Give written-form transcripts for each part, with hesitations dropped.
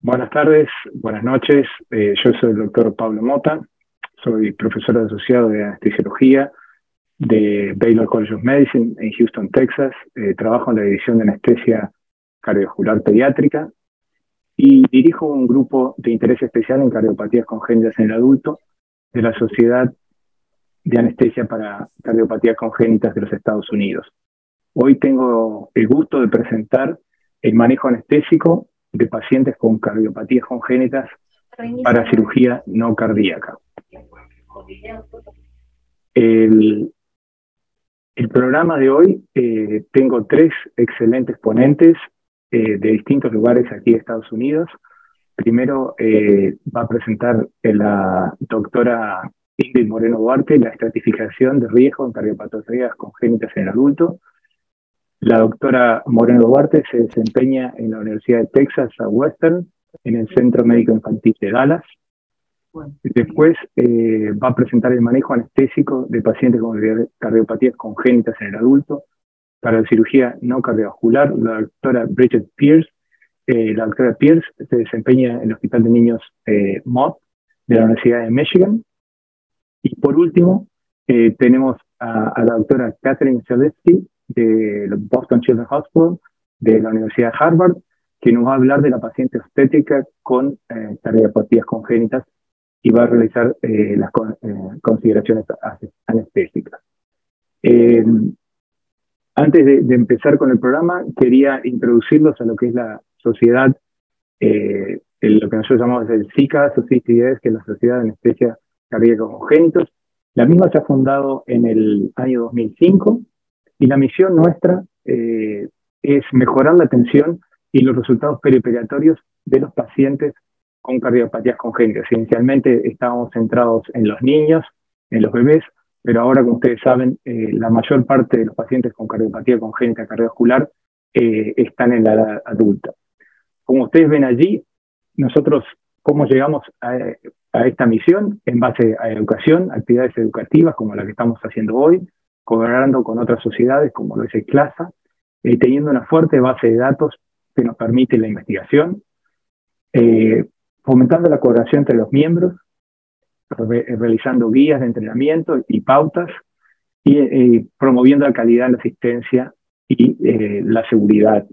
Buenas tardes, buenas noches. Yo soy el doctor Pablo Mota, soy profesor asociado de anestesiología de Baylor College of Medicine en Houston, Texas. Trabajo en la división de anestesia cardiovascular pediátrica y dirijo un grupo de interés especial en cardiopatías congénitas en el adulto de la Sociedad de Anestesia para Cardiopatías Congénitas de los Estados Unidos. Hoy tengo el gusto de presentar el manejo anestésico de pacientes con cardiopatías congénitas para cirugía no cardíaca. El programa de hoy, tengo tres excelentes ponentes de distintos lugares aquí de Estados Unidos. Primero va a presentar la doctora Ingrid Moreno Duarte la estratificación de riesgo en cardiopatías congénitas en el adulto. La doctora Moreno Duarte se desempeña en la Universidad de Texas Southwestern, en el Centro Médico Infantil de Dallas. Después va a presentar el manejo anestésico de pacientes con cardiopatías congénitas en el adulto para la cirugía no cardiovascular, la doctora Bridget Pierce. La doctora Pierce se desempeña en el Hospital de Niños Mott de la Universidad de Michigan. Y por último, tenemos a la doctora Catherine Celesti del Boston Children's Hospital de la Universidad de Harvard, que nos va a hablar de la paciente obstétrica con cardiopatías congénitas y va a realizar las consideraciones anestésicas. Antes de empezar con el programa, quería introducirlos a lo que es la sociedad, lo que nosotros llamamos el SICA, que es la Sociedad de Anestesia Cardíaca Congénitos. La misma se ha fundado en el año 2005 y la misión nuestra es mejorar la atención y los resultados perioperatorios de los pacientes con cardiopatías congénitas. Inicialmente estábamos centrados en los niños, en los bebés, pero ahora, como ustedes saben, la mayor parte de los pacientes con cardiopatía congénita cardiovascular están en la edad adulta. Como ustedes ven allí, nosotros, ¿cómo llegamos a esta misión? En base a educación, actividades educativas como la que estamos haciendo hoy, colaborando con otras sociedades como lo es el CLASA, teniendo una fuerte base de datos que nos permite la investigación, fomentando la colaboración entre los miembros, realizando guías de entrenamiento y pautas, y promoviendo la calidad en la asistencia y la seguridad.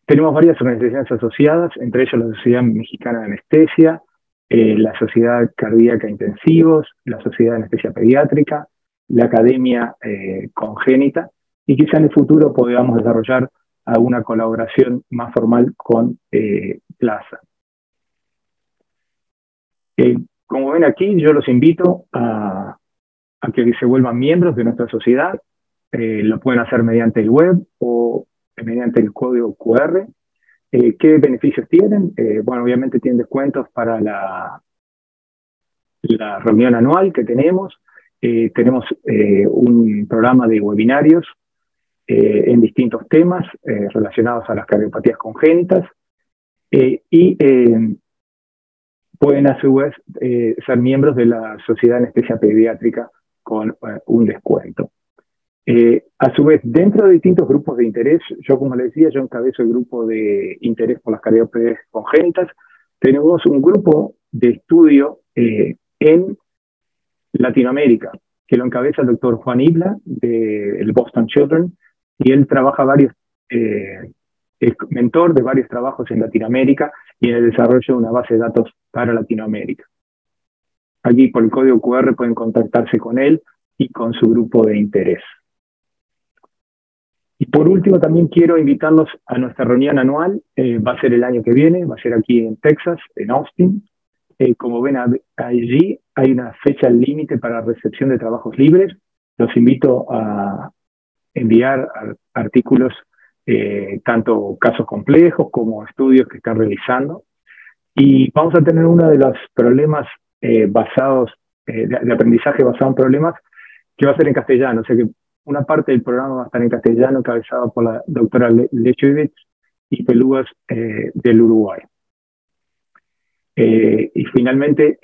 Tenemos varias organizaciones asociadas, entre ellas la Sociedad Mexicana de Anestesia, la Sociedad Cardíaca Intensivos, la Sociedad de Anestesia Pediátrica, la Academia Congénita, y quizá en el futuro podamos desarrollar alguna colaboración más formal con Plaza. Como ven aquí, yo los invito a que se vuelvan miembros de nuestra sociedad. Lo pueden hacer mediante el web o mediante el código QR. ¿Qué beneficios tienen? Bueno, obviamente tienen descuentos para la reunión anual que tenemos. Tenemos un programa de webinarios en distintos temas relacionados a las cardiopatías congénitas y pueden a su vez ser miembros de la Sociedad de Anestesia Pediátrica con un descuento. A su vez, dentro de distintos grupos de interés, yo como les decía, yo encabezo el grupo de interés por las cardiopatías congénitas. Tenemos un grupo de estudio en Latinoamérica, que lo encabeza el doctor Juan Ibla, del Boston Children, y él trabaja es mentor de varios trabajos en Latinoamérica y en el desarrollo de una base de datos para Latinoamérica. Aquí por el código QR pueden contactarse con él y con su grupo de interés. Y por último, también quiero invitarlos a nuestra reunión anual. Va a ser el año que viene, va a ser aquí en Texas, en Austin. Como ven allí, hay una fecha límite para recepción de trabajos libres. Los invito a enviar artículos, tanto casos complejos como estudios que están realizando. Y vamos a tener uno de los problemas de aprendizaje basado en problemas, que va a ser en castellano. O sea que una parte del programa va a estar en castellano, encabezado por la doctora Lechowicz y Pelugas del Uruguay. Y finalmente,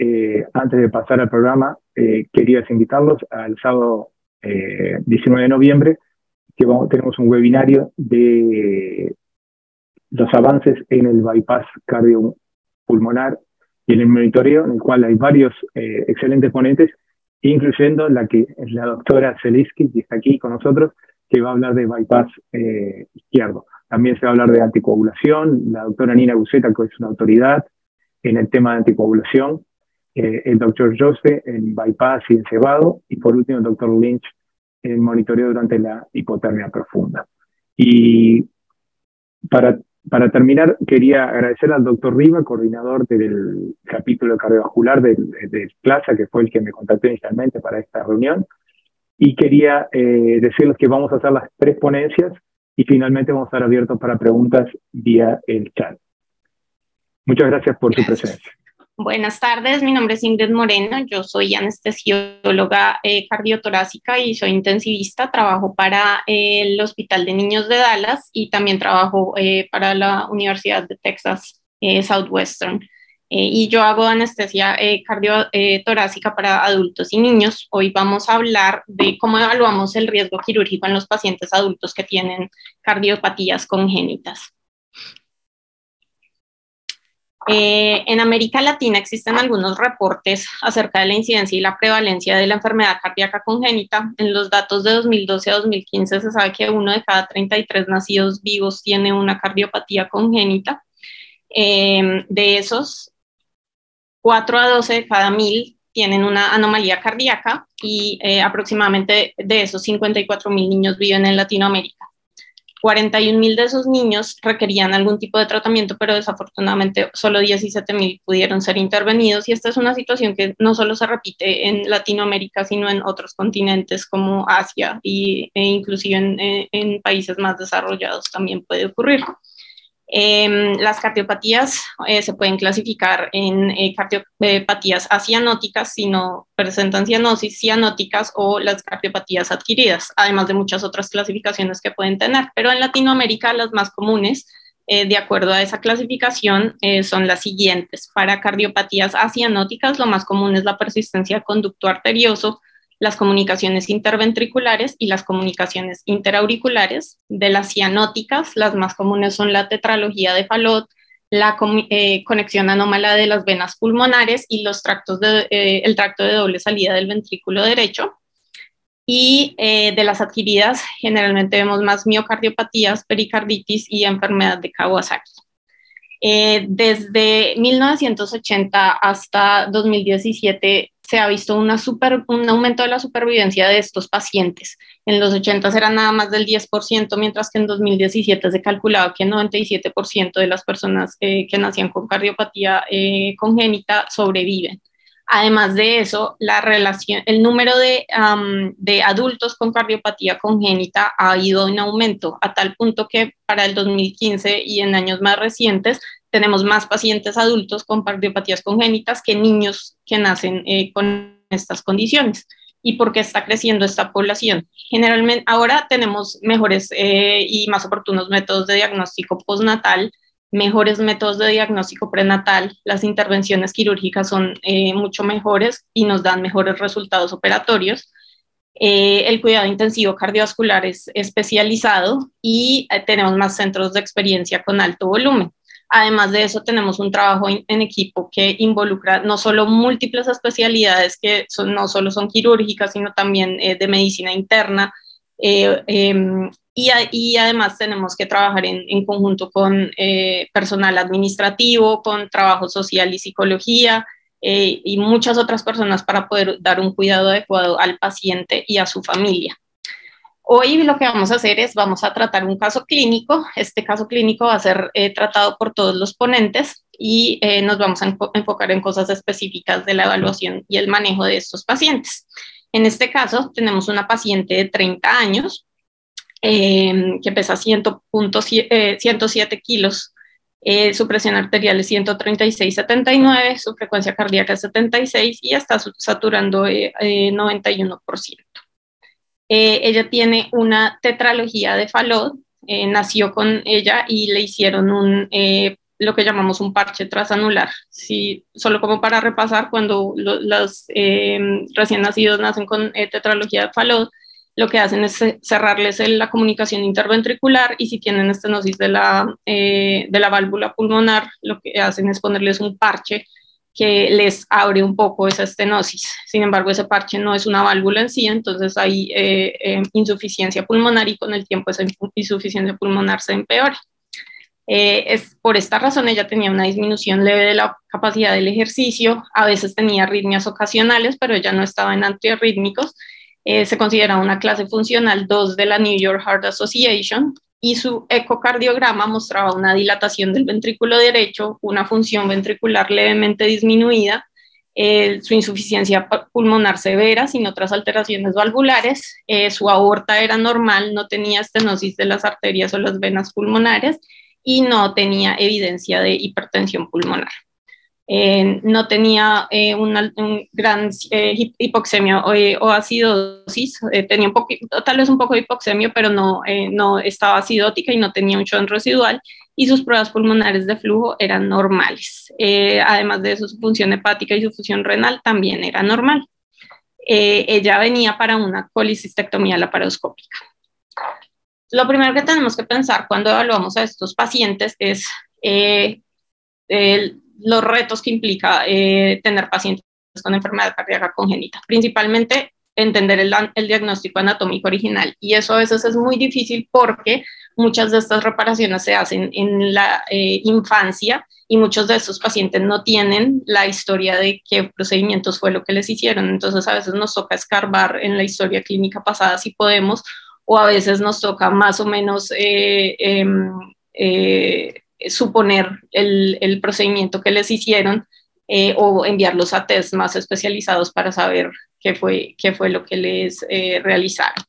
antes de pasar al programa, quería invitarlos al sábado 19 de noviembre, que tenemos un webinario de los avances en el bypass cardiopulmonar y en el monitoreo, en el cual hay varios excelentes ponentes, incluyendo la que es la doctora Zelinsky, que está aquí con nosotros, que va a hablar de bypass izquierdo. También se va a hablar de anticoagulación, la doctora Nina Buceta, que es una autoridad en el tema de anticoagulación, el doctor Jose en bypass y encebado, y por último el doctor Lynch en monitoreo durante la hipotermia profunda. Y para terminar, quería agradecer al doctor Riva, coordinador del capítulo cardiovascular del Plaza, que fue el que me contactó inicialmente para esta reunión, y quería decirles que vamos a hacer las 3 ponencias y finalmente vamos a estar abiertos para preguntas vía el chat. Muchas gracias por su presencia. Buenas tardes, mi nombre es Ingrid Moreno, yo soy anestesióloga cardiotorácica y soy intensivista, trabajo para el Hospital de Niños de Dallas y también trabajo para la Universidad de Texas Southwestern. Y yo hago anestesia cardiotorácica para adultos y niños. Hoy vamos a hablar de cómo evaluamos el riesgo quirúrgico en los pacientes adultos que tienen cardiopatías congénitas. En América Latina existen algunos reportes acerca de la incidencia y la prevalencia de la enfermedad cardíaca congénita. En los datos de 2012 a 2015 se sabe que 1 de cada 33 nacidos vivos tiene una cardiopatía congénita. De esos, 4 a 12 de cada 1000 tienen una anomalía cardíaca y aproximadamente de esos 54.000 niños viven en Latinoamérica. 41.000 de esos niños requerían algún tipo de tratamiento, pero desafortunadamente solo 17.000 pudieron ser intervenidos, y esta es una situación que no solo se repite en Latinoamérica, sino en otros continentes como Asia e inclusive en países más desarrollados también puede ocurrir. Las cardiopatías se pueden clasificar en cardiopatías acianóticas si no presentan cianosis, cianóticas o las cardiopatías adquiridas, además de muchas otras clasificaciones que pueden tener, pero en Latinoamérica las más comunes, de acuerdo a esa clasificación, son las siguientes. Para cardiopatías acianóticas, lo más común es la persistencia del conducto arterioso, las comunicaciones interventriculares y las comunicaciones interauriculares. De las cianóticas, las más comunes son la tetralogía de Fallot, la conexión anómala de las venas pulmonares y el tracto de doble salida del ventrículo derecho. Y de las adquiridas, generalmente vemos más miocardiopatías, pericarditis y enfermedad de Kawasaki. Desde 1980 hasta 2017 se ha visto un aumento de la supervivencia de estos pacientes. En los 80 era nada más del 10%, mientras que en 2017 se calculaba que el 97% de las personas que nacían con cardiopatía congénita sobreviven. Además de eso, el número de adultos con cardiopatía congénita ha ido en aumento, a tal punto que para el 2015 y en años más recientes tenemos más pacientes adultos con cardiopatías congénitas que niños que nacen con estas condiciones. ¿Y por qué está creciendo esta población? Generalmente ahora tenemos mejores y más oportunos métodos de diagnóstico postnatal, mejores métodos de diagnóstico prenatal, las intervenciones quirúrgicas son mucho mejores y nos dan mejores resultados operatorios. El cuidado intensivo cardiovascular es especializado y tenemos más centros de experiencia con alto volumen. Además de eso, tenemos un trabajo en equipo que involucra no solo múltiples especialidades que no solo son quirúrgicas, sino también de medicina interna, y además tenemos que trabajar en conjunto con personal administrativo, con trabajo social y psicología, y muchas otras personas para poder dar un cuidado adecuado al paciente y a su familia. Hoy lo que vamos a hacer es, vamos a tratar un caso clínico. Este caso clínico va a ser tratado por todos los ponentes y nos vamos a enfocar en cosas específicas de la evaluación y el manejo de estos pacientes. En este caso tenemos una paciente de 30 años que pesa 107 kilos, su presión arterial es 136/79, su frecuencia cardíaca es 76 y está saturando 91%. Ella tiene una tetralogía de Fallot, nació con ella y le hicieron lo que llamamos un parche transanular. Sí, solo como para repasar, cuando los recién nacidos nacen con tetralogía de Fallot, lo que hacen es cerrarles la comunicación interventricular, y si tienen estenosis de la válvula pulmonar, lo que hacen es ponerles un parche que les abre un poco esa estenosis. Sin embargo, ese parche no es una válvula en sí, entonces hay insuficiencia pulmonar, y con el tiempo esa insuficiencia pulmonar se empeora. Es por esta razón ella tenía una disminución leve de la capacidad del ejercicio, a veces tenía arritmias ocasionales, pero ella no estaba en antiarrítmicos. Se considera una clase funcional 2 de la New York Heart Association, y su ecocardiograma mostraba una dilatación del ventrículo derecho, una función ventricular levemente disminuida, su insuficiencia pulmonar severa sin otras alteraciones valvulares, su aorta era normal, no tenía estenosis de las arterias o las venas pulmonares, y no tenía evidencia de hipertensión pulmonar. No tenía un gran hipoxemia o acidosis, tenía tal vez un poco de hipoxemia, pero no estaba acidótica y no tenía un Shunt residual, y sus pruebas pulmonares de flujo eran normales. Además de eso, su función hepática y su función renal también era normal. Ella venía para una colicistectomía laparoscópica. Lo primero que tenemos que pensar cuando evaluamos a estos pacientes es los retos que implica tener pacientes con enfermedad cardíaca congénita, principalmente entender el diagnóstico anatómico original, y eso a veces es muy difícil porque muchas de estas reparaciones se hacen en la infancia, y muchos de estos pacientes no tienen la historia de qué procedimientos fue lo que les hicieron. Entonces a veces nos toca escarbar en la historia clínica pasada si podemos, o a veces nos toca más o menos suponer el procedimiento que les hicieron, o enviarlos a test más especializados para saber qué fue lo que les realizaron.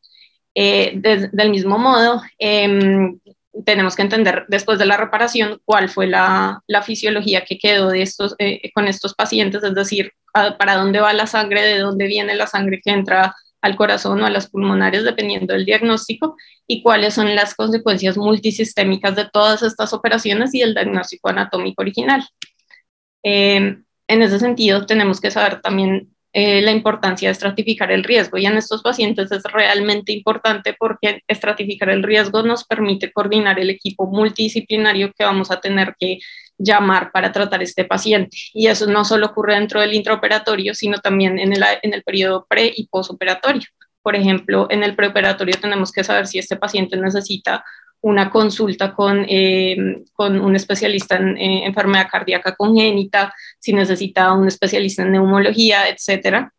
Del mismo modo, tenemos que entender después de la reparación cuál fue la fisiología que quedó con estos pacientes, es decir, para dónde va la sangre, de dónde viene la sangre que entra al corazón o a las pulmonares, dependiendo del diagnóstico, y cuáles son las consecuencias multisistémicas de todas estas operaciones y el diagnóstico anatómico original. En ese sentido, tenemos que saber también la importancia de estratificar el riesgo, y en estos pacientes es realmente importante porque estratificar el riesgo nos permite coordinar el equipo multidisciplinario que vamos a tener que llamar para tratar este paciente, y eso no solo ocurre dentro del intraoperatorio, sino también en el periodo pre y postoperatorio. Por ejemplo, en el preoperatorio tenemos que saber si este paciente necesita una consulta con un especialista en enfermedad cardíaca congénita, si necesita un especialista en neumología, etcétera.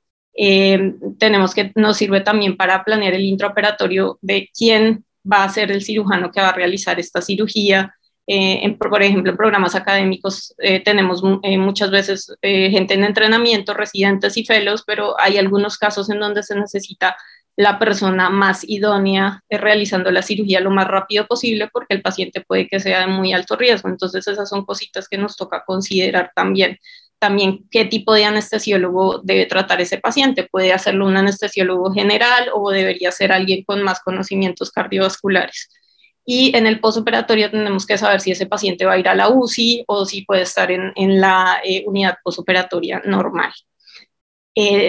Nos sirve también para planear el intraoperatorio de quién va a ser el cirujano que va a realizar esta cirugía. Por ejemplo, en programas académicos tenemos muchas veces gente en entrenamiento, residentes y fellows, pero hay algunos casos en donde se necesita la persona más idónea realizando la cirugía lo más rápido posible, porque el paciente puede que sea de muy alto riesgo. Entonces esas son cositas que nos toca considerar también. También qué tipo de anestesiólogo debe tratar ese paciente. ¿Puede hacerlo un anestesiólogo general o debería ser alguien con más conocimientos cardiovasculares? Y en el postoperatorio tenemos que saber si ese paciente va a ir a la UCI o si puede estar en la unidad postoperatoria normal.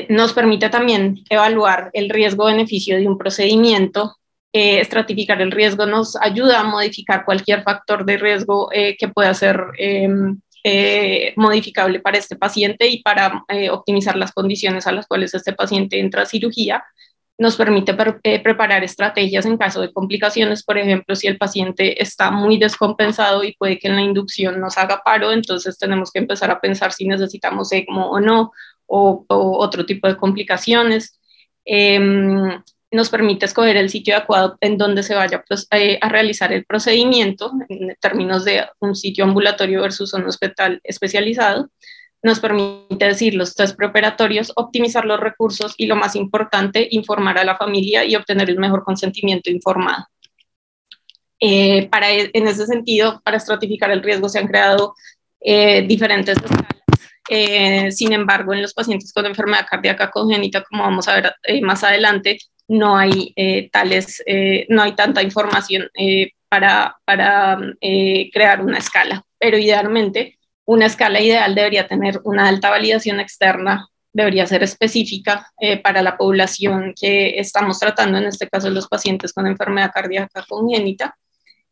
Nos permite también evaluar el riesgo-beneficio de un procedimiento. Estratificar el riesgo nos ayuda a modificar cualquier factor de riesgo que pueda ser modificable para este paciente, y para optimizar las condiciones a las cuales este paciente entra a cirugía. Nos permite preparar estrategias en caso de complicaciones. Por ejemplo, si el paciente está muy descompensado y puede que en la inducción nos haga paro, entonces tenemos que empezar a pensar si necesitamos ECMO o no, o otro tipo de complicaciones. Nos permite escoger el sitio adecuado en donde se vaya a realizar el procedimiento, en términos de un sitio ambulatorio versus un hospital especializado. Nos permite decir los test preoperatorios, optimizar los recursos y, lo más importante, informar a la familia y obtener el mejor consentimiento informado. En ese sentido, para estratificar el riesgo se han creado diferentes escalas. Sin embargo, en los pacientes con enfermedad cardíaca congénita, como vamos a ver más adelante, no hay tanta información para crear una escala, pero idealmente una escala ideal debería tener una alta validación externa, debería ser específica para la población que estamos tratando, en este caso los pacientes con enfermedad cardíaca congénita.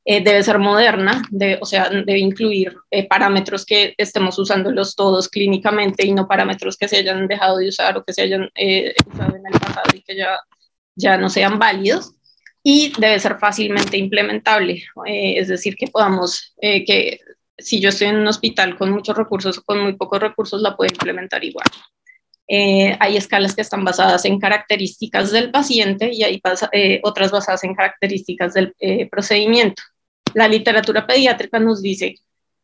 Debe ser moderna, o sea, debe incluir parámetros que estemos usándolos todos clínicamente y no parámetros que se hayan dejado de usar o que se hayan usado en el pasado y que ya no sean válidos. Y debe ser fácilmente implementable, es decir, que podamos, que si yo estoy en un hospital con muchos recursos o con muy pocos recursos, la puedo implementar igual. Hay escalas que están basadas en características del paciente y hay otras basadas en características del procedimiento. La literatura pediátrica nos dice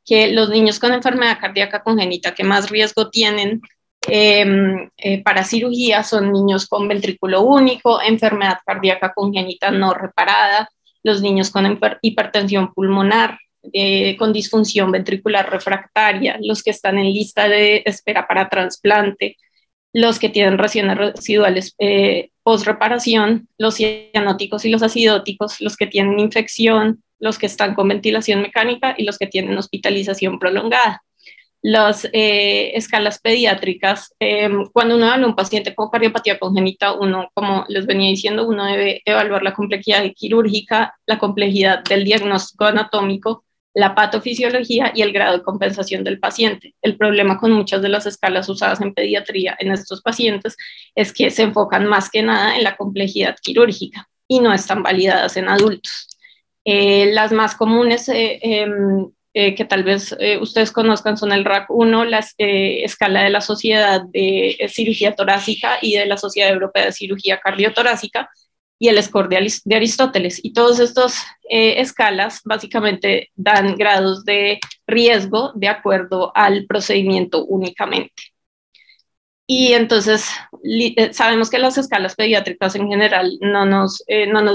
que los niños con enfermedad cardíaca congénita que más riesgo tienen para cirugía son niños con ventrículo único, enfermedad cardíaca congénita no reparada, los niños con hipertensión pulmonar, con disfunción ventricular refractaria, los que están en lista de espera para trasplante, los que tienen lesiones residuales post-reparación, los cianóticos y los acidóticos, los que tienen infección, los que están con ventilación mecánica y los que tienen hospitalización prolongada. Las escalas pediátricas, cuando uno evalúa a un paciente con cardiopatía congénita, uno, como les venía diciendo, uno debe evaluar la complejidad quirúrgica, la complejidad del diagnóstico anatómico, la patofisiología y el grado de compensación del paciente. El problema con muchas de las escalas usadas en pediatría en estos pacientes es que se enfocan más que nada en la complejidad quirúrgica y no están validadas en adultos. Las más comunes que tal vez ustedes conozcan son el RAC-1, la escala de la Sociedad de Cirugía Torácica y de la Sociedad Europea de Cirugía Cardiotorácica, y el score de Aristóteles. Y todas estas escalas básicamente dan grados de riesgo de acuerdo al procedimiento únicamente. Y entonces sabemos que las escalas pediátricas en general no nos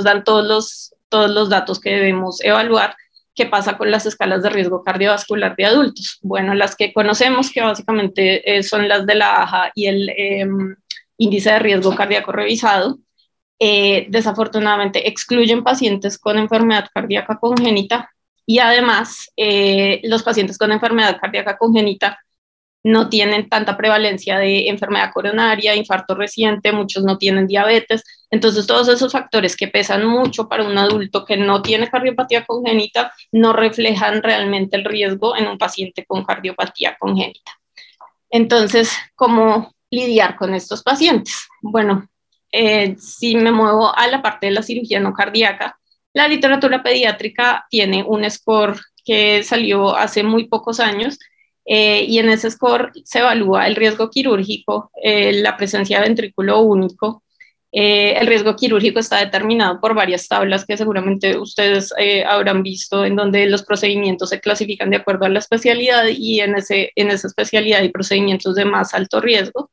dan todos los datos que debemos evaluar. ¿Qué pasa con las escalas de riesgo cardiovascular de adultos? Bueno, las que conocemos, que básicamente son las de la AJA y el índice de riesgo cardíaco revisado, desafortunadamente excluyen pacientes con enfermedad cardíaca congénita y además los pacientes con enfermedad cardíaca congénita no tienen tanta prevalencia de enfermedad coronaria, infarto reciente, muchos no tienen diabetes. Entonces todos esos factores que pesan mucho para un adulto que no tiene cardiopatía congénita no reflejan realmente el riesgo en un paciente con cardiopatía congénita. Entonces, ¿cómo lidiar con estos pacientes? Bueno, si me muevo a la parte de la cirugía no cardíaca, la literatura pediátrica tiene un score que salió hace muy pocos años y en ese score se evalúa el riesgo quirúrgico, la presencia de ventrículo único. El riesgo quirúrgico está determinado por varias tablas que seguramente ustedes habrán visto, en donde los procedimientos se clasifican de acuerdo a la especialidad y en esa especialidad hay procedimientos de más alto riesgo.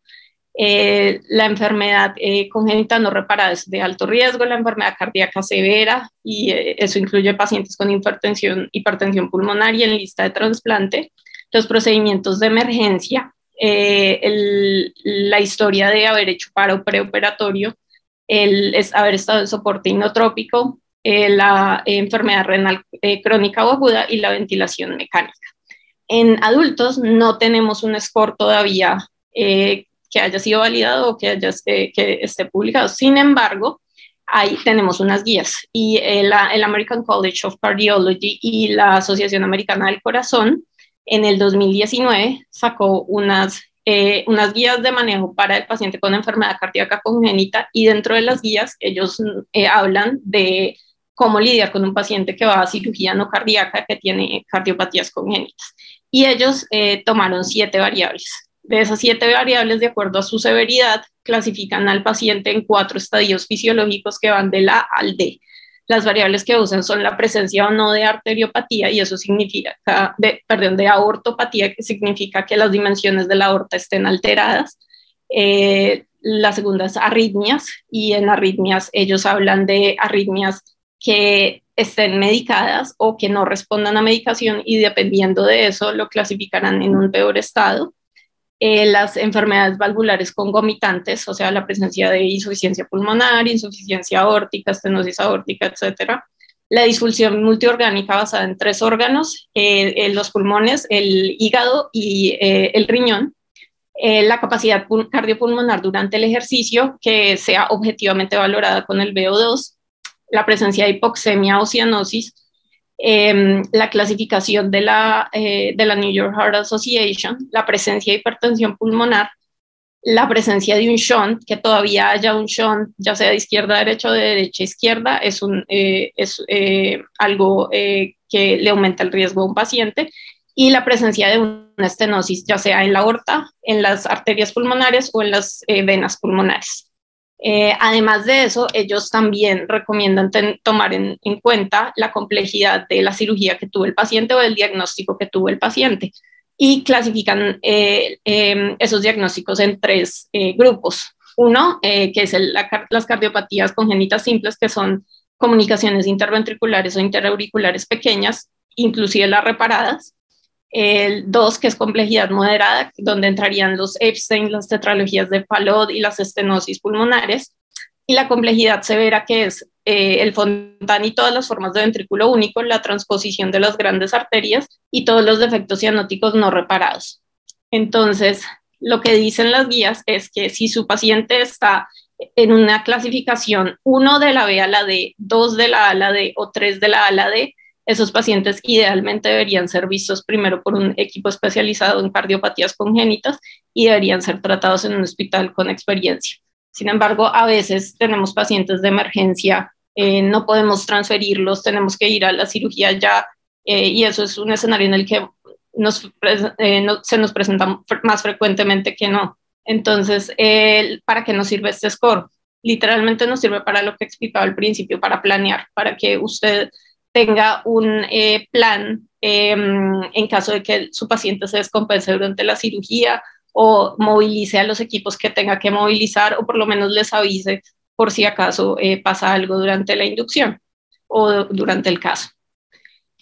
La enfermedad congénita no reparada es de alto riesgo, la enfermedad cardíaca severa, y eso incluye pacientes con hipertensión pulmonar y en lista de trasplante, los procedimientes de emergencia, la historia de haber hecho paro preoperatorio, haber estado en soporte inotrópico, la enfermedad renal crónica o aguda y la ventilación mecánica. En adultos no tenemos un score todavía que haya sido validado o que esté publicado. Sin embargo, ahí tenemos unas guías y el American College of Cardiology y la Asociación Americana del Corazón en el 2019 sacó unas guías de manejo para el paciente con enfermedad cardíaca congénita, y dentro de las guías ellos hablan de cómo lidiar con un paciente que va a cirugía no cardíaca que tiene cardiopatías congénitas. Y ellos tomaron 7 variables. De esas 7 variables, de acuerdo a su severidad, clasifican al paciente en 4 estadios fisiológicos que van de la A al D. Las variables que usan son la presencia o no de arteriopatía, y eso significa, de aortopatía, que significa que las dimensiones de la aorta estén alteradas. La segunda es arritmias, y en arritmias ellos hablan de arritmias que estén medicadas o que no respondan a medicación, y dependiendo de eso lo clasificarán en un peor estado. Las enfermedades valvulares concomitantes, o sea, la presencia de insuficiencia pulmonar, insuficiencia aórtica, estenosis aórtica, etc. La disfunción multiorgánica basada en 3 órganos, los pulmones, el hígado y el riñón. La capacidad cardiopulmonar durante el ejercicio, que sea objetivamente valorada con el VO2, la presencia de hipoxemia o cianosis, la clasificación de la New York Heart Association, la presencia de hipertensión pulmonar, la presencia de un shunt, que todavía haya un shunt, ya sea de izquierda a derecha o de derecha a izquierda, es algo que le aumenta el riesgo a un paciente, y la presencia de una estenosis, ya sea en la aorta, en las arterias pulmonares o en las venas pulmonares. Además de eso, ellos también recomiendan tomar en cuenta la complejidad de la cirugía que tuvo el paciente o el diagnóstico que tuvo el paciente, y clasifican esos diagnósticos en tres grupos. Uno, que es las cardiopatías congénitas simples, que son comunicaciones interventriculares o interauriculares pequeñas, inclusive las reparadas. El 2, que es complejidad moderada, donde entrarían los Epstein, las tetralogías de Fallot y las estenosis pulmonares. Y la complejidad severa, que es el Fontan y todas las formas de ventrículo único, la transposición de las grandes arterias y todos los defectos cianóticos no reparados. Entonces, lo que dicen las guías es que si su paciente está en una clasificación 1 de la B a la D, 2 de la A a la D o 3 de la A a la D, esos pacientes idealmente deberían ser vistos primero por un equipo especializado en cardiopatías congénitas y deberían ser tratados en un hospital con experiencia. Sin embargo, a veces tenemos pacientes de emergencia, no podemos transferirlos, tenemos que ir a la cirugía ya, y eso es un escenario en el que se nos presenta más frecuentemente que no. Entonces, ¿para qué nos sirve este score? Literalmente nos sirve para lo que explicaba al principio, para planear, para que usted tenga un plan en caso de que su paciente se descompense durante la cirugía, o movilice a los equipos que tenga que movilizar, o por lo menos les avise por si acaso pasa algo durante la inducción o durante el caso.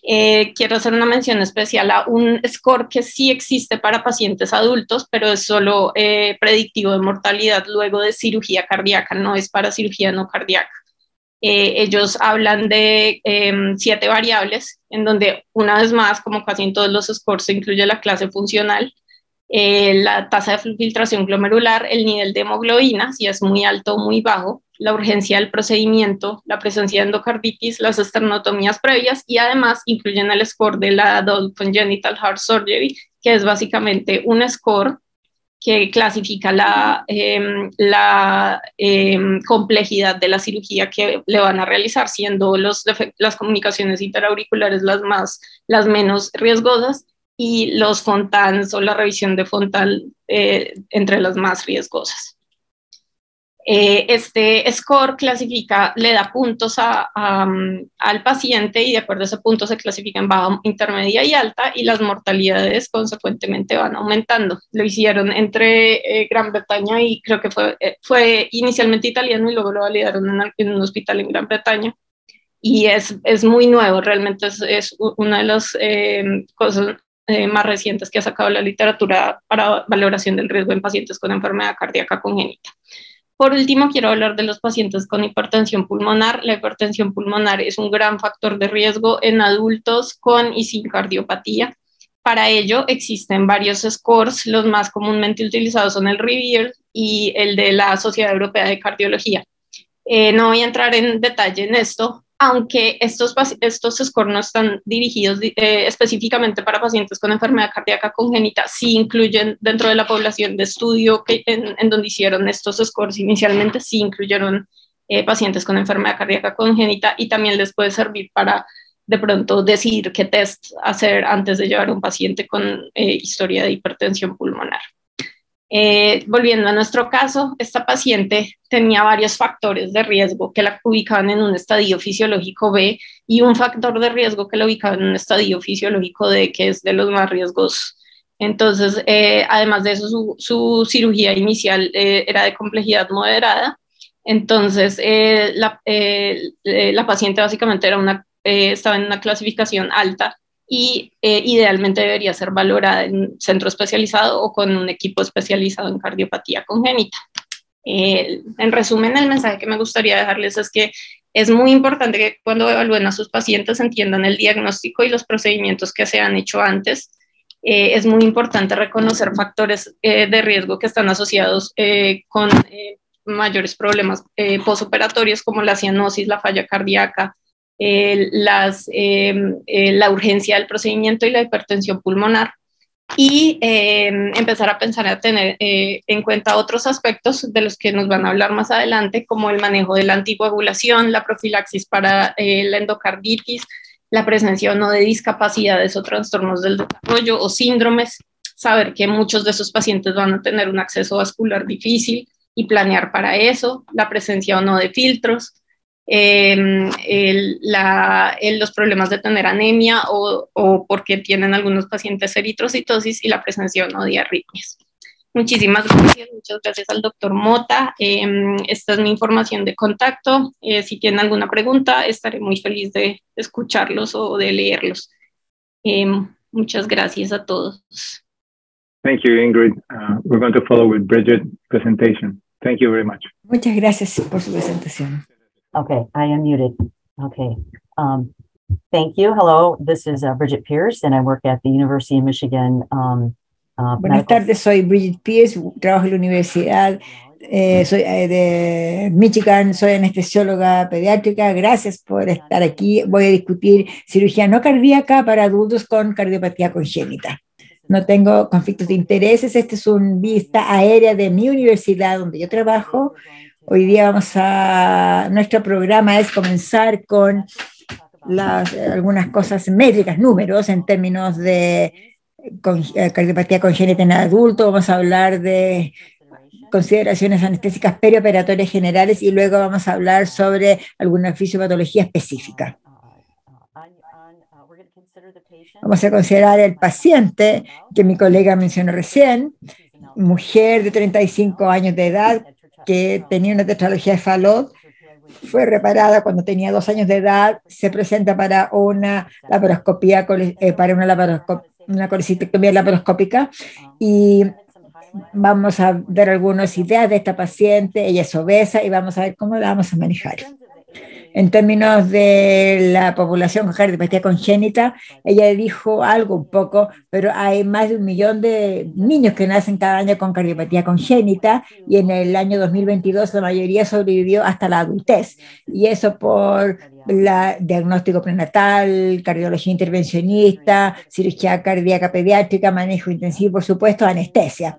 Quiero hacer una mención especial a un score que sí existe para pacientes adultos, pero es solo predictivo de mortalidad luego de cirugía cardíaca, no es para cirugía no cardíaca. Ellos hablan de 7 variables, en donde una vez más, como casi en todos los scores, se incluye la clase funcional, la tasa de filtración glomerular, el nivel de hemoglobina, si es muy alto o muy bajo, la urgencia del procedimiento, la presencia de endocarditis, las esternotomías previas, y además incluyen el score de la Adult Congenital Heart Surgery, que es básicamente un score que clasifica la complejidad de la cirugía que le van a realizar, siendo las comunicaciones interauriculares las menos riesgosas, y los Fontans o la revisión de Fontan entre las más riesgosas. Este score le da puntos al paciente, y de acuerdo a ese punto se clasifica en baja, intermedia y alta, y las mortalidades consecuentemente van aumentando. Lo hicieron entre Gran Bretaña y creo que fue inicialmente italiano y luego lo validaron en un hospital en Gran Bretaña. Y es muy nuevo, realmente es una de las cosas más recientes que ha sacado la literatura para valoración del riesgo en pacientes con enfermedad cardíaca congénita. Por último, quiero hablar de los pacientes con hipertensión pulmonar. La hipertensión pulmonar es un gran factor de riesgo en adultos con y sin cardiopatía. Para ello existen varios scores. Los más comúnmente utilizados son el REVEAL y el de la Sociedad Europea de Cardiología. No voy a entrar en detalle en esto, aunque estos scores no están dirigidos específicamente para pacientes con enfermedad cardíaca congénita, sí incluyen dentro de la población de estudio en donde hicieron estos scores inicialmente, sí incluyeron pacientes con enfermedad cardíaca congénita, y también les puede servir para de pronto decidir qué test hacer antes de llevar a un paciente con historia de hipertensión pulmonar. Volviendo a nuestro caso, esta paciente tenía varios factores de riesgo que la ubicaban en un estadio fisiológico B, y un factor de riesgo que la ubicaba en un estadio fisiológico D, que es de los más riesgosos. Entonces, además de eso, su cirugía inicial era de complejidad moderada. Entonces, la paciente básicamente estaba en una clasificación alta, y idealmente debería ser valorada en centro especializado o con un equipo especializado en cardiopatía congénita. En resumen, el mensaje que me gustaría dejarles es que es muy importante que cuando evalúen a sus pacientes entiendan el diagnóstico y los procedimientos que se han hecho antes, Es muy importante reconocer factores de riesgo que están asociados con mayores problemas posoperatorios como la cianosis, la falla cardíaca, la urgencia del procedimiento y la hipertensión pulmonar, y empezar a pensar a tener en cuenta otros aspectos de los que nos van a hablar más adelante, como el manejo de la anticoagulación, la profilaxis para la endocarditis, la presencia o no de discapacidades o trastornos del desarrollo o síndromes, saber que muchos de esos pacientes van a tener un acceso vascular difícil y planear para eso, la presencia o no de filtros, los problemas de tener anemia o porque tienen algunos pacientes eritrocitosis y la presencia o no de arritmias. Muchísimas gracias, muchas gracias al doctor Mota. Esta es mi información de contacto. Si tienen alguna pregunta, estaré muy feliz de escucharlos o de leerlos. Muchas gracias a todos. Thank you, Ingrid. We're going to follow with Bridget's presentation. Thank you very much. Muchas gracias por su presentación. Okay, I am muted. Okay. Thank you. Hello, this is Bridget Pierce, and I work at the University of Michigan. Buenas tardes, soy Bridget Pierce, trabajo en la universidad, soy de Michigan, soy anestesióloga pediátrica. Gracias por estar aquí. Voy a discutir cirugía no cardíaca para adultos con cardiopatía congénita. No tengo conflictos de intereses. Este es un vista aérea de mi universidad donde yo trabajo. Hoy día nuestro programa es comenzar con algunas cosas métricas, números en términos de cardiopatía congénita en adultos. Vamos a hablar de consideraciones anestésicas perioperatorias generales y luego vamos a hablar sobre alguna fisiopatología específica. Vamos a considerar el paciente que mi colega mencionó recién, mujer de 35 años de edad que tenía una tetralogía de Fallot, fue reparada cuando tenía 2 años de edad, se presenta para una laparoscopía, una colecistectomía laparoscópica, y vamos a ver algunas ideas de esta paciente. Ella es obesa y vamos a ver cómo la vamos a manejar. En términos de la población con cardiopatía congénita, ella dijo algo un poco, pero hay más de 1 millón de niños que nacen cada año con cardiopatía congénita y en el año 2022 la mayoría sobrevivió hasta la adultez. Y eso por diagnóstico prenatal, cardiología intervencionista, cirugía cardíaca pediátrica, manejo intensivo, por supuesto, anestesia.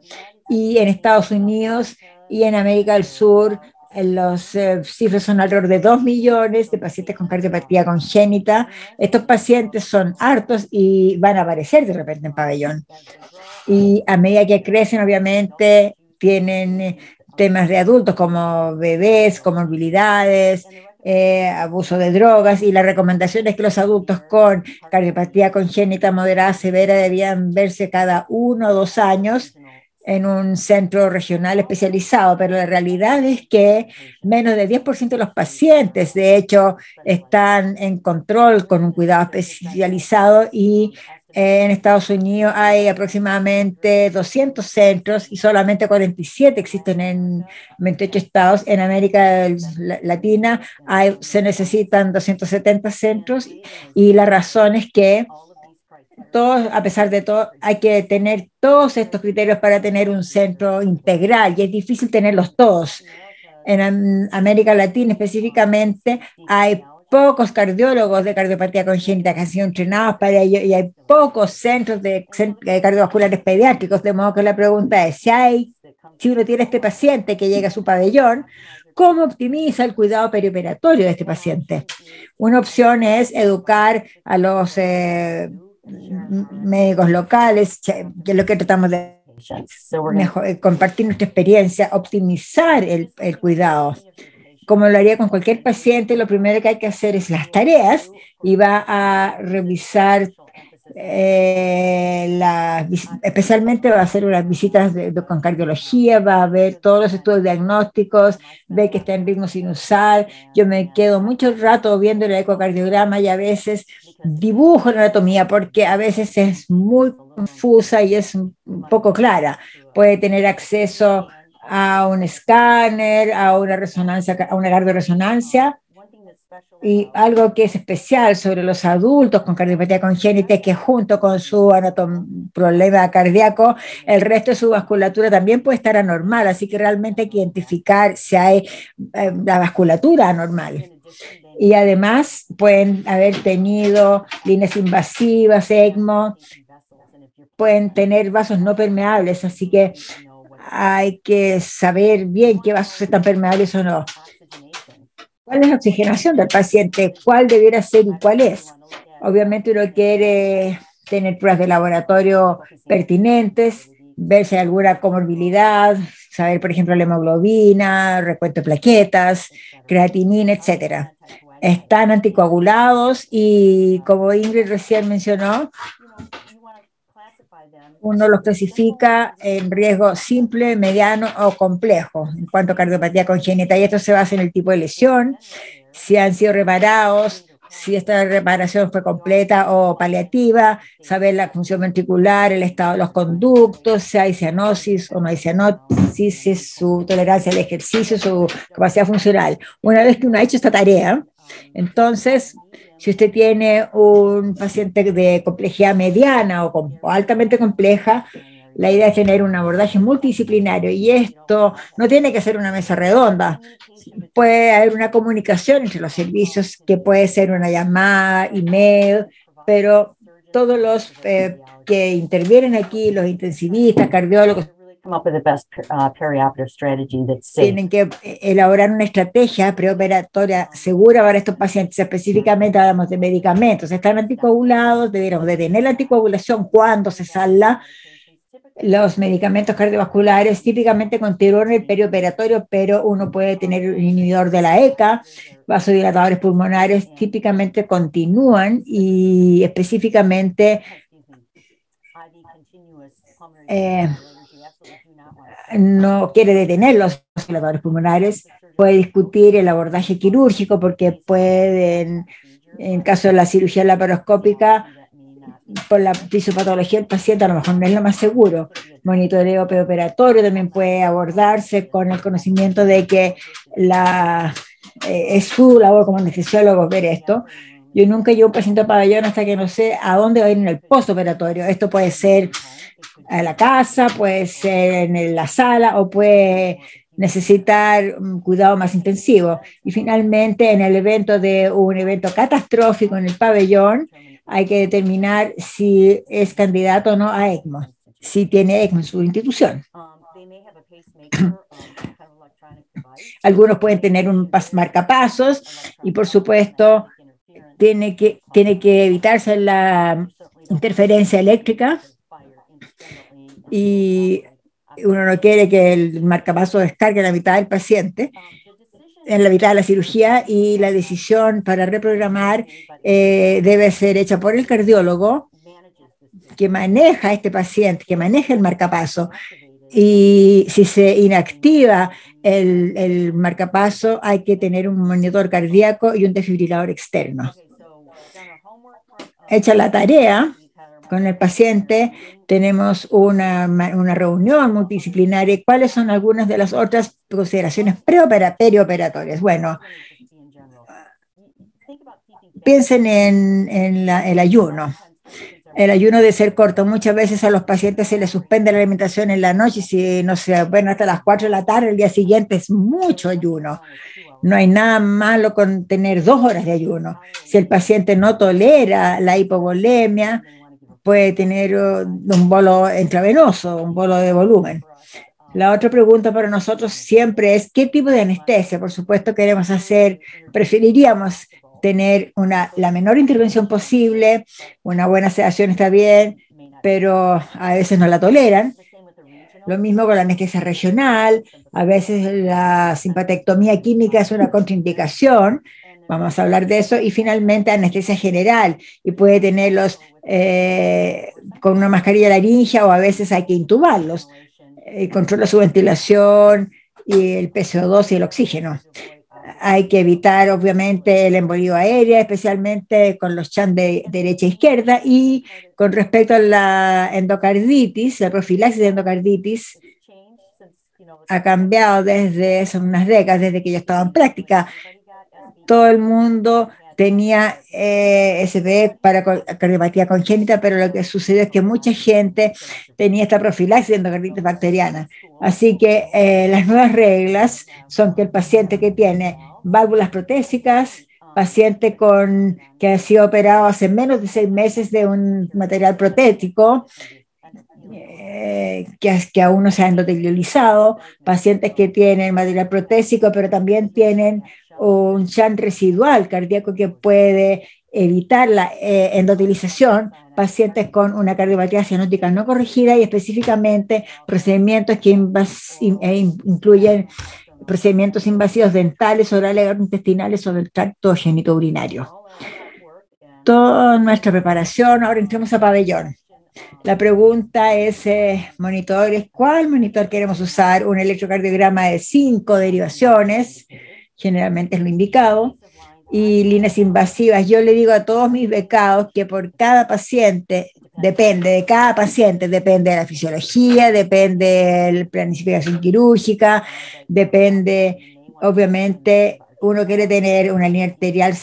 Y en Estados Unidos y en América del Sur, los cifras son alrededor de 2 millones de pacientes con cardiopatía congénita. Estos pacientes son hartos y van a aparecer de repente en pabellón. Y a medida que crecen, obviamente, tienen temas de adultos como bebés, comorbilidades, abuso de drogas, y la recomendación es que los adultos con cardiopatía congénita moderada severa debían verse cada 1 o 2 años en un centro regional especializado, pero la realidad es que menos del 10% de los pacientes, de hecho, están en control con un cuidado especializado, y en Estados Unidos hay aproximadamente 200 centros y solamente 47 existen en 28 estados. En América Latina se necesitan 270 centros, y la razón es que todos, a pesar de todo, hay que tener todos estos criterios para tener un centro integral, y es difícil tenerlos todos. En América Latina específicamente hay pocos cardiólogos de cardiopatía congénita que han sido entrenados para ello, y hay pocos centros de cardiovasculares pediátricos, de modo que la pregunta es, si uno tiene este paciente que llega a su pabellón, ¿cómo optimiza el cuidado perioperatorio de este paciente? Una opción es educar a los médicos locales, que es lo que tratamos de compartir nuestra experiencia, optimizar el cuidado. Como lo haría con cualquier paciente, lo primero que hay que hacer es las tareas, y va a revisar especialmente va a hacer unas visitas con cardiología, va a ver todos los estudios diagnósticos, ve que está en ritmo sinusal. Yo me quedo mucho rato viendo el ecocardiograma y a veces dibujo la anatomía porque a veces es muy confusa y es un poco clara. Puede tener acceso a un escáner, a una resonancia, a una cardioresonancia. Y algo que es especial sobre los adultos con cardiopatía congénita es que junto con su problema cardíaco, el resto de su vasculatura también puede estar anormal, así que realmente hay que identificar si hay la vasculatura anormal. Y además pueden haber tenido líneas invasivas, ECMO, pueden tener vasos no permeables, así que hay que saber bien qué vasos están permeables o no. ¿Cuál es la oxigenación del paciente? ¿Cuál debiera ser y cuál es? Obviamente uno quiere tener pruebas de laboratorio pertinentes, ver si hay alguna comorbilidad, saber, por ejemplo, la hemoglobina, recuento de plaquetas, creatinina, etcétera. Están anticoagulados y, como Ingrid recién mencionó, uno los clasifica en riesgo simple, mediano o complejo en cuanto a cardiopatía congénita, y esto se basa en el tipo de lesión, si han sido reparados, si esta reparación fue completa o paliativa, saber la función ventricular, el estado de los conductos, si hay cianosis o no hay cianosis, si es su tolerancia al ejercicio, su capacidad funcional. Una vez que uno ha hecho esta tarea, entonces, si usted tiene un paciente de complejidad mediana o altamente compleja, la idea es tener un abordaje multidisciplinario, y esto no tiene que ser una mesa redonda. Puede haber una comunicación entre los servicios, que puede ser una llamada, email, pero todos los que intervienen aquí, los intensivistas, cardiólogos, tienen que elaborar una estrategia preoperatoria segura para estos pacientes. Específicamente hablamos de medicamentos. Están anticoagulados, debiéramos detener la anticoagulación cuando se salga. Los medicamentos cardiovasculares típicamente continúan el perioperatorio, pero uno puede tener un inhibidor de la ECA. Vasodilatadores pulmonares típicamente continúan, y específicamente no quiere detener los vasodilatadores pulmonares. Puede discutir el abordaje quirúrgico, porque pueden, en caso de la cirugía laparoscópica, por la fisiopatología del paciente, a lo mejor no es lo más seguro. Monitoreo preoperatorio también puede abordarse con el conocimiento de que es su labor como anestesiólogo ver esto. Yo nunca llevo un paciente a pabellón hasta que no sé a dónde va a ir en el postoperatorio. Esto puede ser a la casa, puede ser en la sala, o puede necesitar un cuidado más intensivo. Y finalmente, en el evento de un evento catastrófico en el pabellón, hay que determinar si es candidato o no a ECMO, si tiene ECMO en su institución. Algunos pueden tener un marcapasos, y por supuesto tiene que evitarse la interferencia eléctrica, y uno no quiere que el marcapasos descargue la mitad del paciente en la mitad de la cirugía, y la decisión para reprogramar debe ser hecha por el cardiólogo que maneja a este paciente, que maneja el marcapaso. Y si se inactiva el marcapaso, hay que tener un monitor cardíaco y un desfibrilador externo. Hecha la tarea con el paciente, tenemos una reunión multidisciplinaria. ¿Cuáles son algunas de las otras consideraciones perioperatorias? Bueno, piensen en el ayuno. El ayuno debe ser corto. Muchas veces a los pacientes se les suspende la alimentación en la noche, y si no se ven hasta las 4 de la tarde, el día siguiente es mucho ayuno. No hay nada malo con tener 2 horas de ayuno. Si el paciente no tolera la hipovolemia, puede tener un bolo intravenoso, un bolo de volumen. La otra pregunta para nosotros siempre es: ¿qué tipo de anestesia? Por supuesto preferiríamos tener la menor intervención posible. Una buena sedación está bien, pero a veces no la toleran. Lo mismo con la anestesia regional. A veces la simpatectomía química es una contraindicación. Vamos a hablar de eso. Y finalmente anestesia general, y puede tenerlos con una mascarilla laringea, o a veces hay que intubarlos. Controla su ventilación y el PCO2 y el oxígeno. Hay que evitar, obviamente, el embolio aéreo, especialmente con los chans de derecha e izquierda. Y con respecto a la endocarditis, la profilaxis de endocarditis ha cambiado desde hace unas décadas, desde que yo estaba en práctica. todo el mundo tenía SPE para cardiopatía congénita, pero lo que sucedió es que mucha gente tenía esta profilaxis de endocarditis bacteriana. Así que las nuevas reglas son que el paciente que tiene válvulas protésicas, paciente que ha sido operado hace menos de 6 meses de un material protético, que aún no se han endoteliorizado, pacientes que tienen material protésico, pero también tienen un shunt residual cardíaco que puede evitar la endotelización, pacientes con una cardiopatía cianótica no corregida y específicamente procedimientos que incluyen procedimientos invasivos dentales, orales, intestinales o del tracto genitourinario. Toda nuestra preparación, ahora entremos a pabellón. La pregunta es, monitores, ¿cuál monitor queremos usar? Un electrocardiograma de 5 derivaciones, generalmente es lo indicado, y líneas invasivas. Yo le digo a todos mis becados que por cada paciente, depende de la fisiología, depende de la planificación quirúrgica, depende, obviamente, uno quiere tener una línea arterial,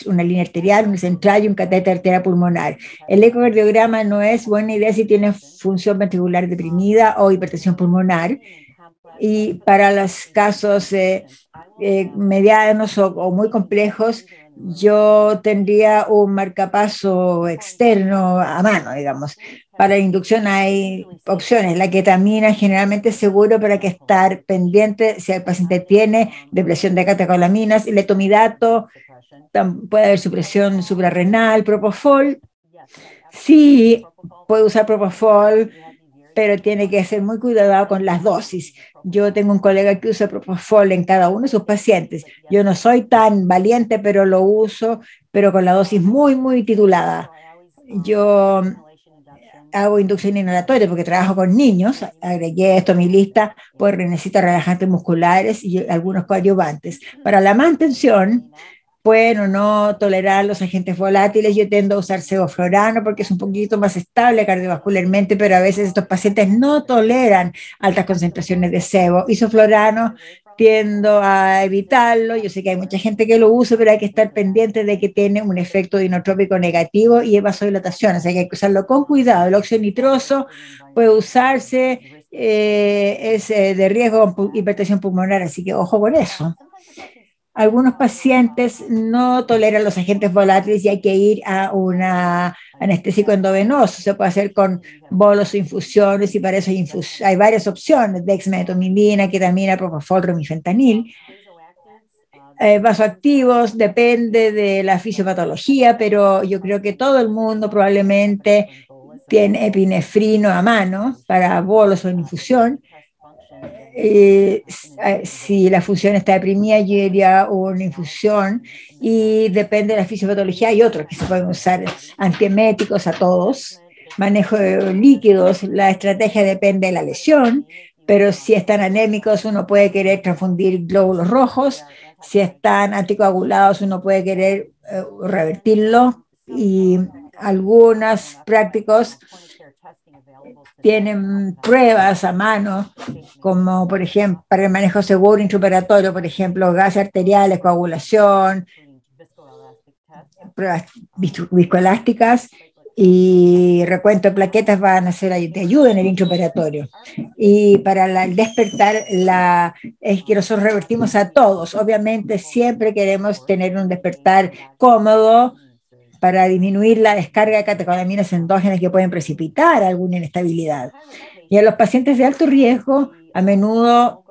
una central y un catéter arterial pulmonar. El ecocardiograma no es buena idea si tiene función ventricular deprimida o hipertensión pulmonar. Y para los casos medianos o muy complejos, yo tendría un marcapaso externo a mano, digamos. Para la inducción hay opciones. La ketamina generalmente es seguro, pero hay que estar pendiente si el paciente tiene depresión de catecolaminas. El etomidato, puede haber supresión suprarrenal. Propofol, sí, puede usar propofol, pero tiene que ser muy cuidado con las dosis. Yo tengo un colega que usa propofol en cada uno de sus pacientes. Yo no soy tan valiente, pero lo uso, pero con la dosis muy, muy titulada. Yo hago inducción inhalatoria porque trabajo con niños, agregué esto a mi lista, pues necesito relajantes musculares y algunos coadyuvantes. Para la mantención, pueden o no tolerar los agentes volátiles. Yo tiendo a usar sevoflurano porque es un poquito más estable cardiovascularmente, pero a veces estos pacientes no toleran altas concentraciones de sebo. Isoflurano tiendo a evitarlo. Yo sé que hay mucha gente que lo usa, pero hay que estar pendiente de que tiene un efecto dinotrópico negativo y vasodilatación, o sea que hay que usarlo con cuidado. El óxido nitroso puede usarse, es de riesgo de hipertensión pulmonar, así que ojo con eso. Algunos pacientes no toleran los agentes volátiles y hay que ir a un anestésico endovenoso. Se puede hacer con bolos o infusiones y para eso hay varias opciones: dexmedetomidina, ketamina, propofol, remifentanil. Vasoactivos, depende de la fisiopatología, pero yo creo que todo el mundo probablemente tiene epinefrino a mano para bolos o infusión. Si la función está deprimida, yo iría una infusión y depende de la fisiopatología. Hay otros que se pueden usar antieméticos a todos. Manejo de líquidos, la estrategia depende de la lesión, pero si están anémicos uno puede querer transfundir glóbulos rojos, si están anticoagulados uno puede querer revertirlo, y algunos prácticos tienen pruebas a mano, como por ejemplo para el manejo seguro intraoperatorio, por ejemplo, gases arteriales, coagulación, pruebas viscoelásticas y recuento de plaquetas van a ser de ayuda en el intraoperatorio. Y para el despertar, es que nosotros revertimos a todos. Obviamente siempre queremos tener un despertar cómodo para disminuir la descarga de catecolaminas endógenas que pueden precipitar alguna inestabilidad. Y a los pacientes de alto riesgo, a menudo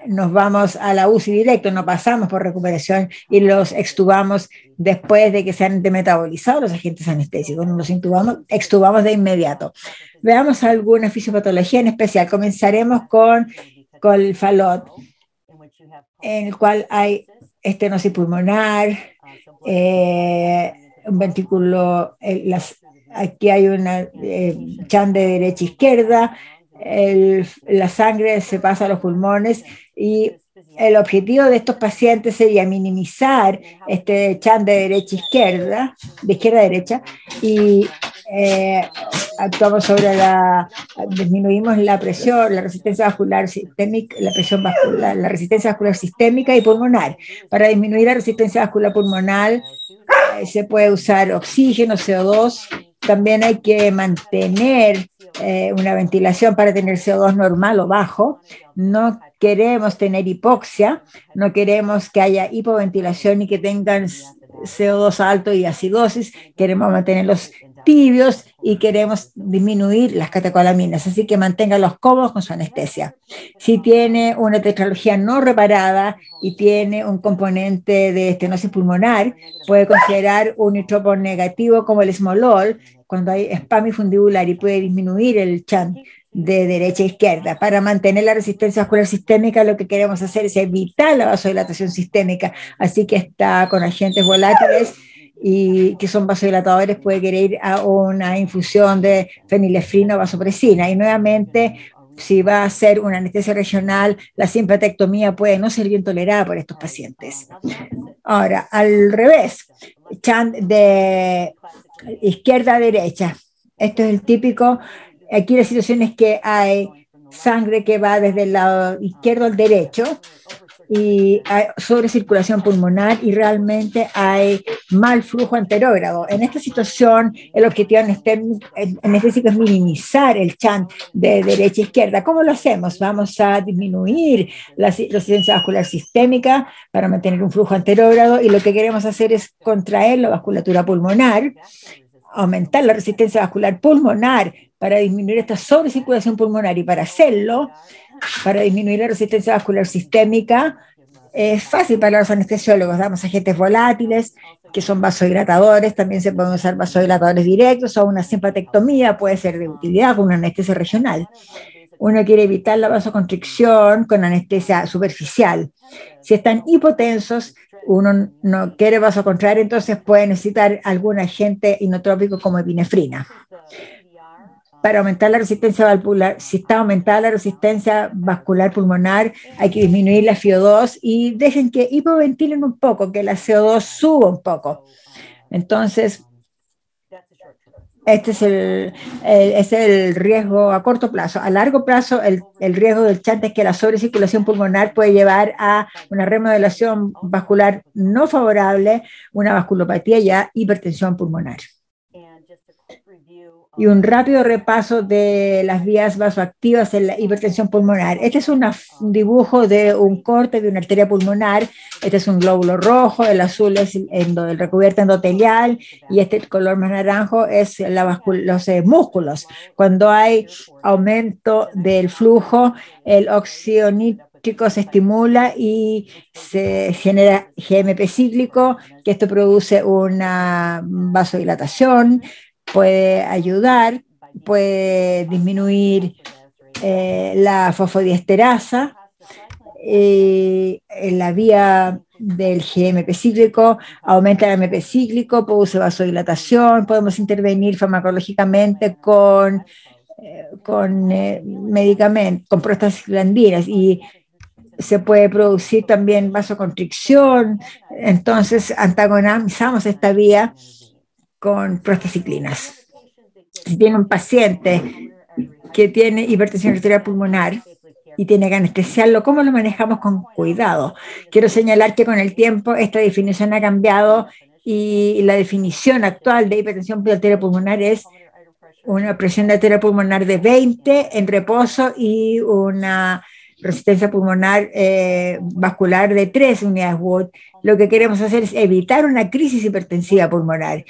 nos vamos a la UCI directo, no pasamos por recuperación y los extubamos después de que se han demetabolizado los agentes anestésicos, no los extubamos de inmediato. Veamos alguna fisiopatología en especial. Comenzaremos con el Fallot, en el cual hay estenosis pulmonar, un ventrículo, aquí hay una shunt de derecha a izquierda, la sangre se pasa a los pulmones y el objetivo de estos pacientes sería minimizar este shunt de derecha a izquierda, de izquierda a derecha, y actuamos disminuimos la presión, la resistencia vascular sistémica, la resistencia vascular sistémica y pulmonar. Para disminuir la resistencia vascular pulmonar se puede usar oxígeno, CO2. También hay que mantener una ventilación para tener CO2 normal o bajo. No queremos tener hipoxia, no queremos que haya hipoventilación y que tengan CO2 alto y acidosis. Queremos mantenerlos tibios y queremos disminuir las catecolaminas, así que manténgalos cómodos con su anestesia. Si tiene una tetralogía no reparada y tiene un componente de estenosis pulmonar, puede considerar un nitrópono negativo como el esmolol cuando hay espasmo fundibular y puede disminuir el chant de derecha a izquierda. Para mantener la resistencia vascular sistémica, lo que queremos hacer es evitar la vasodilatación sistémica, así que está con agentes volátiles y que son vasodilatadores, puede querer ir a una infusión de fenilefrina o vasopresina. Y nuevamente, si va a ser una anestesia regional, la simpatectomía puede no ser bien tolerada por estos pacientes. Ahora, al revés, chant de izquierda a derecha. Esto es el típico. Aquí la situación es que hay sangre que va desde el lado izquierdo al derecho y hay sobrecirculación pulmonar y realmente hay mal flujo anterógrado. En esta situación, el objetivo anestésico es minimizar el chant de derecha a izquierda. ¿Cómo lo hacemos? Vamos a disminuir la resistencia vascular sistémica para mantener un flujo anterógrado y lo que queremos hacer es contraer la vasculatura pulmonar, aumentar la resistencia vascular pulmonar para disminuir esta sobrecirculación pulmonar y para hacerlo, para disminuir la resistencia vascular sistémica, es fácil para los anestesiólogos. Damos agentes volátiles que son vasodilatadores, también se pueden usar vasodilatadores directos o una simpatectomía puede ser de utilidad con una anestesia regional. Uno quiere evitar la vasoconstricción con anestesia superficial. Si están hipotensos, uno no quiere vasocontraer, entonces puede necesitar algún agente inotrópico como epinefrina. Para aumentar la resistencia vascular, si está aumentada la resistencia vascular pulmonar, hay que disminuir la FiO2 y dejen que hipoventilen un poco, que la CO2 suba un poco. Entonces, este es el riesgo a corto plazo. A largo plazo, el riesgo del chant es que la sobrecirculación pulmonar puede llevar a una remodelación vascular no favorable, una vasculopatía y a hipertensión pulmonar. Y un rápido repaso de las vías vasoactivas en la hipertensión pulmonar. Este es un dibujo de un corte de una arteria pulmonar. Este es un glóbulo rojo, el azul es el recubierto endotelial y este color más naranjo es los músculos. Cuando hay aumento del flujo, el óxido nítrico se estimula y se genera GMP cíclico, que esto produce una vasodilatación, puede ayudar, puede disminuir la fosfodiesterasa, en la vía del GMP cíclico, aumenta el MP cíclico, produce vasodilatación, podemos intervenir farmacológicamente con medicamentos, con prostaglandinas y se puede producir también vasoconstricción, entonces antagonizamos esta vía con prostaciclinas. Si tiene un paciente que tiene hipertensión arterial pulmonar y tiene que anestesiarlo, ¿cómo lo manejamos con cuidado? Quiero señalar que con el tiempo esta definición ha cambiado y la definición actual de hipertensión arterial pulmonar es una presión arterial pulmonar de 20 en reposo y una resistencia pulmonar vascular de 3 unidades Wood. Lo que queremos hacer es evitar una crisis hipertensiva pulmonar.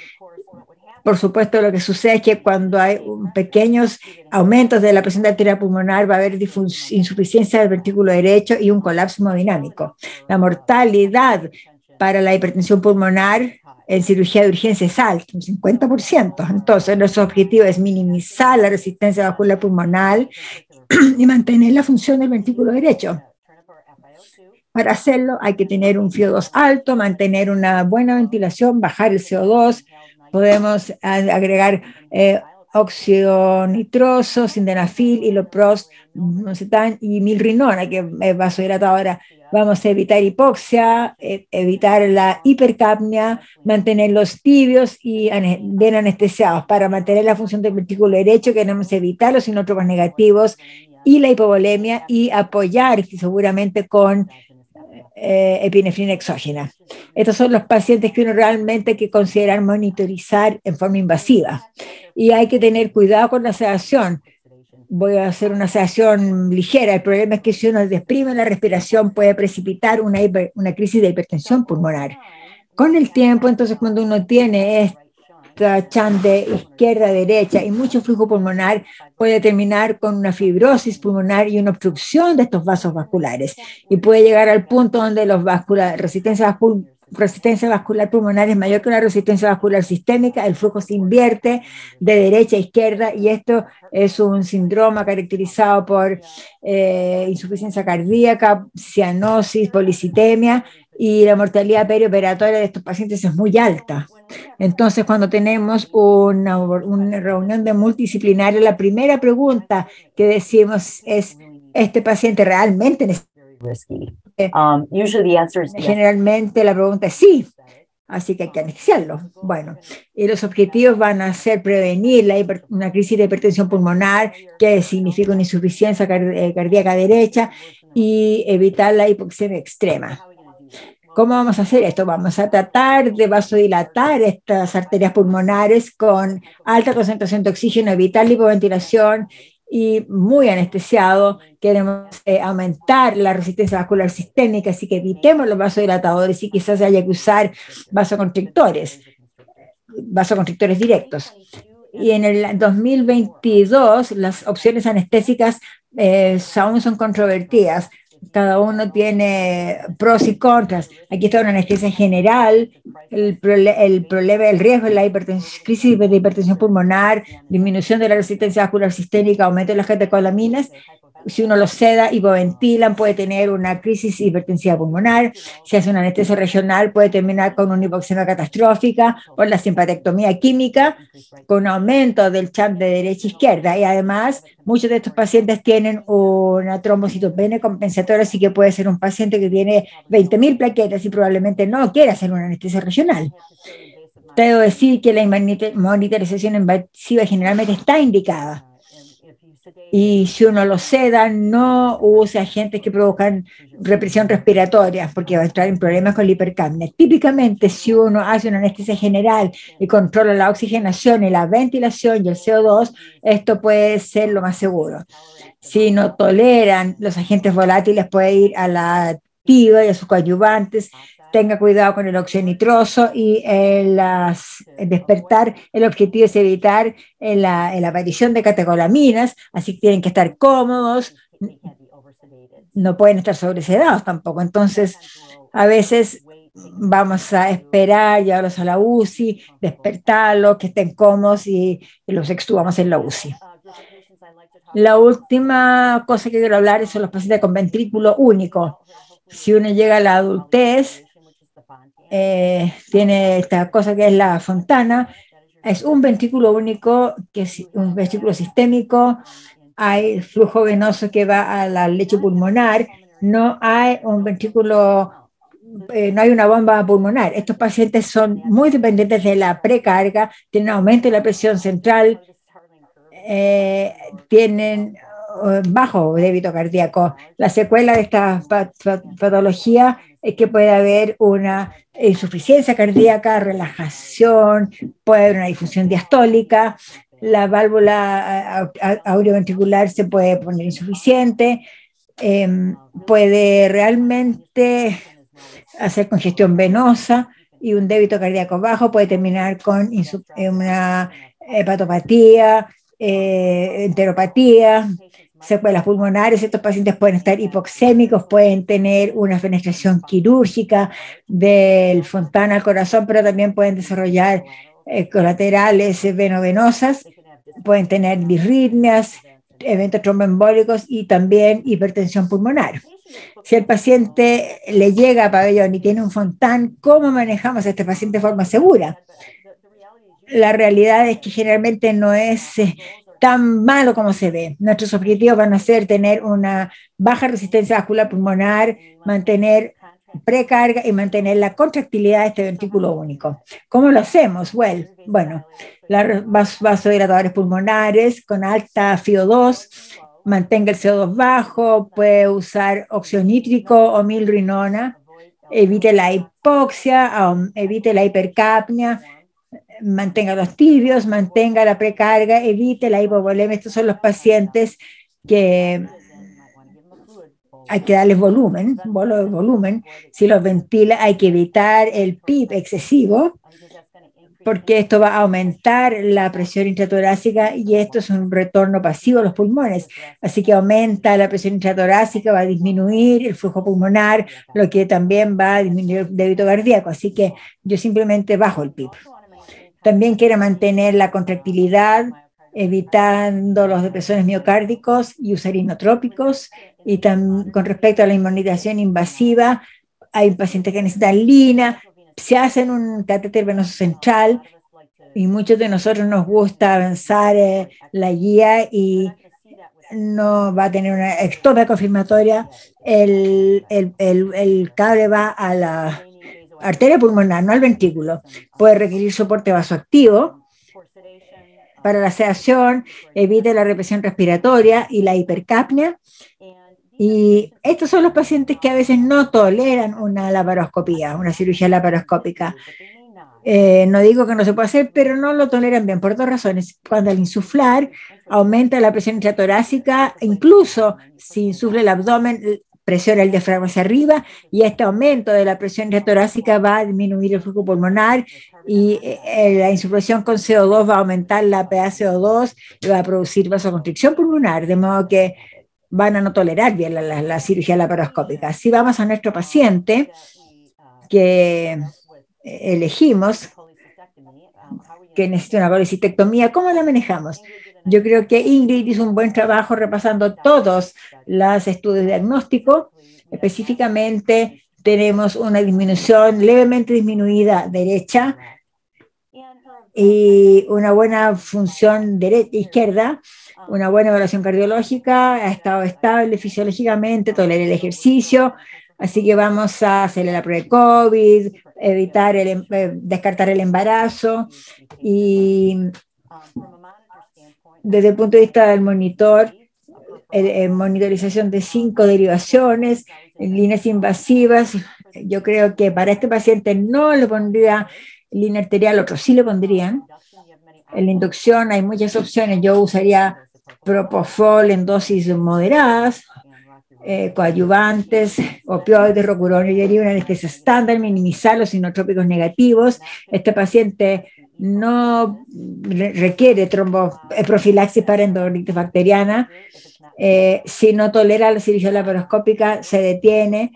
Por supuesto, lo que sucede es que cuando hay pequeños aumentos de la presión arterial pulmonar va a haber insuficiencia del ventrículo derecho y un colapso hemodinámico. La mortalidad para la hipertensión pulmonar en cirugía de urgencia es alta, un 50%. Entonces, nuestro objetivo es minimizar la resistencia vascular pulmonar y mantener la función del ventrículo derecho. Para hacerlo hay que tener un FiO2 alto, mantener una buena ventilación, bajar el CO2. Podemos agregar óxido nitroso, sildenafil, iloprost, nosetán y milrinona, que es vasodilatadora. Vamos a evitar hipoxia, evitar la hipercapnia, mantenerlos tibios y bien anestesiados. Para mantener la función del ventrículo derecho queremos evitar los inótropos negativos y la hipovolemia y apoyar seguramente con epinefrina exógena. Estos son los pacientes que uno realmente hay que considerar monitorizar en forma invasiva. Y hay que tener cuidado con la sedación. Voy a hacer una sedación ligera. El problema es que si uno desprime la respiración puede precipitar una crisis de hipertensión pulmonar. Con el tiempo, entonces, cuando uno tiene esta chant de izquierda a derecha y mucho flujo pulmonar, puede terminar con una fibrosis pulmonar y una obstrucción de estos vasos vasculares. Y puede llegar al punto donde resistencia vascular pulmonar es mayor que la resistencia vascular sistémica, el flujo se invierte de derecha a izquierda y esto es un síndrome caracterizado por insuficiencia cardíaca, cianosis, policitemia, y la mortalidad perioperatoria de estos pacientes es muy alta. Entonces, cuando tenemos una reunión de multidisciplinaria, la primera pregunta que decimos es, ¿este paciente realmente necesita? Generalmente la pregunta es sí, así que hay que anestesiarlo. Bueno, y los objetivos van a ser prevenir una crisis de hipertensión pulmonar, que significa una insuficiencia cardíaca derecha, y evitar la hipoxemia extrema. ¿Cómo vamos a hacer esto? Vamos a tratar de vasodilatar estas arterias pulmonares con alta concentración de oxígeno, evitar la hipoventilación y muy anestesiado. Queremos aumentar la resistencia vascular sistémica, así que evitemos los vasodilatadores y quizás haya que usar vasoconstrictores directos. Y en el 2022 las opciones anestésicas aún son controvertidas. Cada uno tiene pros y contras. Aquí está una anestesia general, el problema, el riesgo de la crisis de hipertensión pulmonar, disminución de la resistencia vascular sistémica, aumento de las catecolaminas. Si uno lo seda, hipoventilan, puede tener una crisis hipertensiva pulmonar. Si hace una anestesia regional, puede terminar con una hipoxemia catastrófica o la simpatectomía química, con aumento del chant de derecha a izquierda. Y además, muchos de estos pacientes tienen una trombocitopenia compensatoria, así que puede ser un paciente que tiene 20.000 plaquetas y probablemente no quiera hacer una anestesia regional. Debo decir que la monitorización invasiva generalmente está indicada. Y si uno lo seda, no use agentes que provocan represión respiratoria, porque va a entrar en problemas con la hipercapnia. Típicamente, si uno hace una anestesia general y controla la oxigenación y la ventilación y el CO2, esto puede ser lo más seguro. Si no toleran los agentes volátiles, puede ir a la activa y a sus coadyuvantes. Tenga cuidado con el óxido nitroso y despertar. El objetivo es evitar la aparición de catecolaminas, así que tienen que estar cómodos, no pueden estar sobresedados tampoco. Entonces, a veces vamos a esperar, llevarlos a la UCI, despertarlos, que estén cómodos y los extubamos en la UCI. La última cosa que quiero hablar son los pacientes con ventrículo único. Si uno llega a la adultez, tiene esta cosa que es la fontana, es un ventrículo único, que es un ventrículo sistémico, hay flujo venoso que va a la leche pulmonar, no hay un ventrículo, no hay una bomba pulmonar. Estos pacientes son muy dependientes de la precarga, tienen aumento de la presión central, tienen bajo débito cardíaco. La secuela de esta patología es que puede haber una insuficiencia cardíaca, relajación, puede haber una difusión diastólica, la válvula aureoventricular se puede poner insuficiente, puede realmente hacer congestión venosa y un débito cardíaco bajo puede terminar con una hepatopatía, enteropatía, secuelas pulmonares. Estos pacientes pueden estar hipoxémicos, pueden tener una fenestración quirúrgica del fontana al corazón, pero también pueden desarrollar colaterales venovenosas, pueden tener disritmias, eventos tromboembólicos y también hipertensión pulmonar. Si el paciente le llega a pabellón y tiene un fontán, ¿cómo manejamos a este paciente de forma segura? la realidad es que generalmente no es tan malo como se ve. Nuestros objetivos van a ser tener una baja resistencia vascular pulmonar, mantener precarga y mantener la contractilidad de este ventrículo único. ¿Cómo lo hacemos? Bueno, vasodilatadores pulmonares con alta FiO2, mantenga el CO2 bajo, puede usar óxido nítrico o milrinona, evite la hipoxia, evite la hipercapnia, mantenga los tibios, mantenga la precarga, evite la hipovolemia. Estos son los pacientes que hay que darles volumen, volumen. Si los ventila, hay que evitar el PIB excesivo, porque esto va a aumentar la presión intratorácica y esto es un retorno pasivo a los pulmones. Así que aumenta la presión intratorácica, va a disminuir el flujo pulmonar, lo que también va a disminuir el débito cardíaco. Así que yo simplemente bajo el PIB. También quiero mantener la contractilidad, evitando los depresones miocárdicos y usar inotrópicos. Y con respecto a la inmunización invasiva, hay pacientes que necesitan lina, se hacen un catéter venoso central y muchos de nosotros nos gusta avanzar la guía y no va a tener una ectomía confirmatoria. El cable va a la arteria pulmonar, no al ventrículo. Puede requerir soporte vasoactivo para la sedación, evite la represión respiratoria y la hipercapnia. Y estos son los pacientes que a veces no toleran una laparoscopía, una cirugía laparoscópica. No digo que no se pueda hacer, pero no lo toleran bien por dos razones. Cuando al insuflar aumenta la presión intratorácica, incluso si insufla el abdomen, presiona el diafragma hacia arriba y este aumento de la presión intratorácica va a disminuir el flujo pulmonar y la insuflación con CO2 va a aumentar la PaCO2 y va a producir vasoconstricción pulmonar, de modo que van a no tolerar bien la cirugía laparoscópica. Si vamos a nuestro paciente que elegimos, que necesita una colecistectomía, ¿cómo la manejamos? Yo creo que Ingrid hizo un buen trabajo repasando todos los estudios diagnósticos. Específicamente tenemos una disminución levemente disminuida derecha y una buena función izquierda, una buena evaluación cardiológica, ha estado estable fisiológicamente, tolera el ejercicio, así que vamos a hacerle la prueba de COVID, evitar descartar el embarazo y desde el punto de vista del monitor, monitorización de 5 derivaciones, líneas invasivas. Yo creo que para este paciente no le pondría línea arterial, otros sí le pondrían. En la inducción hay muchas opciones. Yo usaría propofol en dosis moderadas, coadyuvantes, opioides, rocurona. Yo haría una anestesia estándar, minimizar los inotrópicos negativos. Este paciente no requiere profilaxis para endocardititis bacteriana. Si no tolera la cirugía laparoscópica, se detiene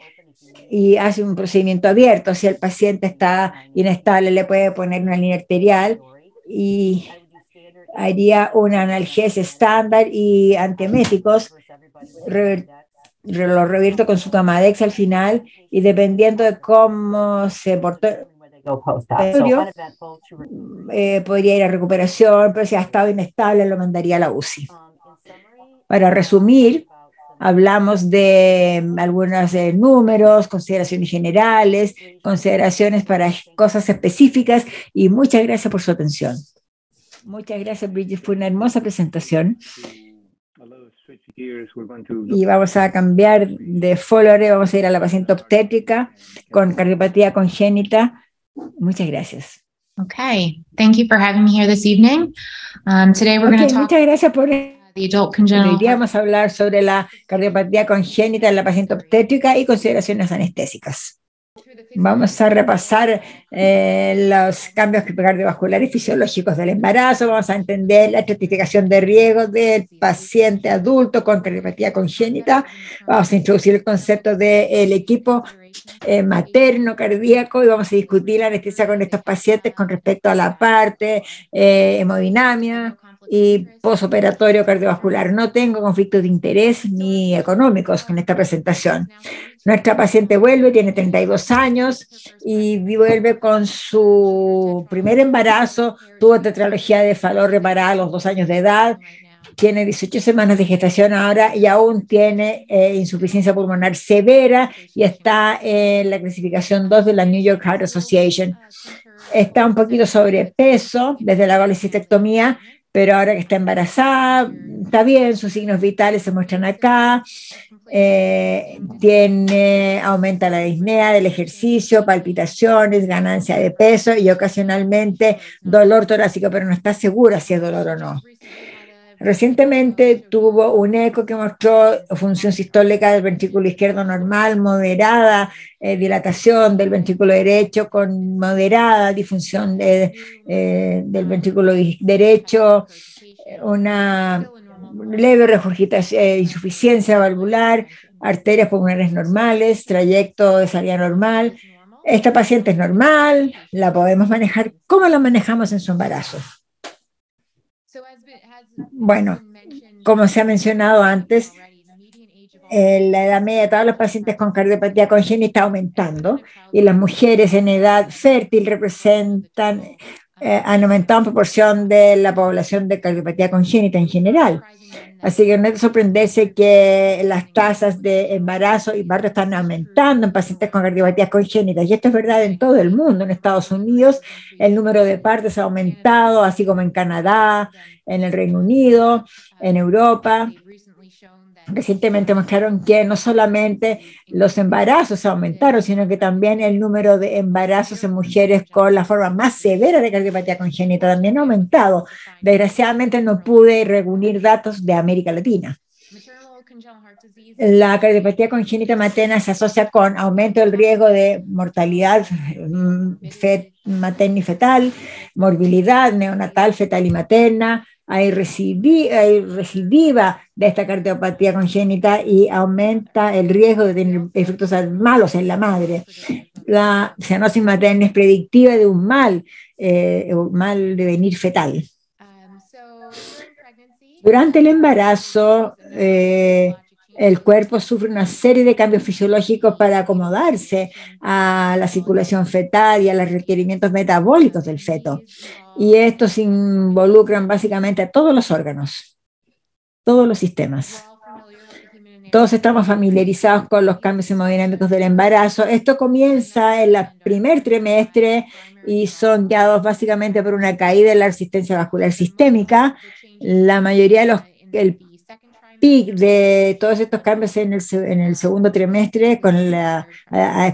y hace un procedimiento abierto. Si el paciente está inestable, le puede poner una línea arterial y haría una analgesia estándar y antieméticos. Lo revierto con su Camadex al final y dependiendo de cómo se portó, podría ir a recuperación, pero si ha estado inestable lo mandaría a la UCI. Para resumir, hablamos de algunos números, consideraciones generales, consideraciones para cosas específicas y muchas gracias por su atención. Muchas gracias, Bridget, fue una hermosa presentación. Y vamos a cambiar de follower, vamos a ir a la paciente obstétrica con cardiopatía congénita. Muchas gracias. Okay, thank you for having me here this evening. Today we're going to talk muchas gracias por the adult congenital. Hoy día vamos a hablar sobre la cardiopatía congénita en la paciente obstétrica y consideraciones anestésicas. Vamos a repasar los cambios cardiovasculares y fisiológicos del embarazo. Vamos a entender la estratificación de riesgo del paciente adulto con cardiopatía congénita. Vamos a introducir el concepto del equipo materno cardíaco y vamos a discutir la anestesia con estos pacientes con respecto a la parte hemodinamia y posoperatorio cardiovascular. No tengo conflictos de interés ni económicos con esta presentación. Nuestra paciente vuelve, tiene 32 años y vuelve con su primer embarazo, tuvo tetralogía de Fallot reparada a los 2 años de edad, tiene 18 semanas de gestación ahora y aún tiene insuficiencia pulmonar severa y está en la clasificación 2 de la New York Heart Association. Está un poquito sobrepeso desde la colecistectomía, pero ahora que está embarazada, está bien, sus signos vitales se muestran acá, aumenta la disnea del ejercicio, palpitaciones, ganancia de peso y ocasionalmente dolor torácico, pero no está segura si es dolor o no. Recientemente tuvo un eco que mostró función sistólica del ventrículo izquierdo normal, moderada, dilatación del ventrículo derecho con moderada disfunción del ventrículo derecho, una leve regurgitación, insuficiencia valvular, arterias pulmonares normales, trayecto de salida normal. Esta paciente es normal, la podemos manejar. ¿Cómo la manejamos en su embarazo? Bueno, como se ha mencionado antes, la edad media de todos los pacientes con cardiopatía congénita está aumentando y las mujeres en edad fértil han aumentado en proporción de la población de cardiopatía congénita en general. Así que no es de sorprenderse que las tasas de embarazo y parto están aumentando en pacientes con cardiopatías congénitas. Y esto es verdad en todo el mundo. En Estados Unidos el número de partos ha aumentado, así como en Canadá, en el Reino Unido, en Europa. Recientemente mostraron que no solamente los embarazos aumentaron, sino que también el número de embarazos en mujeres con la forma más severa de cardiopatía congénita también ha aumentado. Desgraciadamente no pude reunir datos de América Latina. La cardiopatía congénita materna se asocia con aumento del riesgo de mortalidad materna y fetal, morbilidad neonatal, fetal y materna. Hay recidiva de esta cardiopatía congénita y aumenta el riesgo de tener efectos malos en la madre. La cianosis materna es predictiva de un mal devenir fetal. Durante el embarazo, el cuerpo sufre una serie de cambios fisiológicos para acomodarse a la circulación fetal y a los requerimientos metabólicos del feto. Y estos involucran básicamente a todos los órganos, todos los sistemas. Todos estamos familiarizados con los cambios hemodinámicos del embarazo. Esto comienza en el primer trimestre y son guiados básicamente por una caída en la resistencia vascular sistémica. La mayoría de el pic de todos estos cambios en el segundo trimestre, con la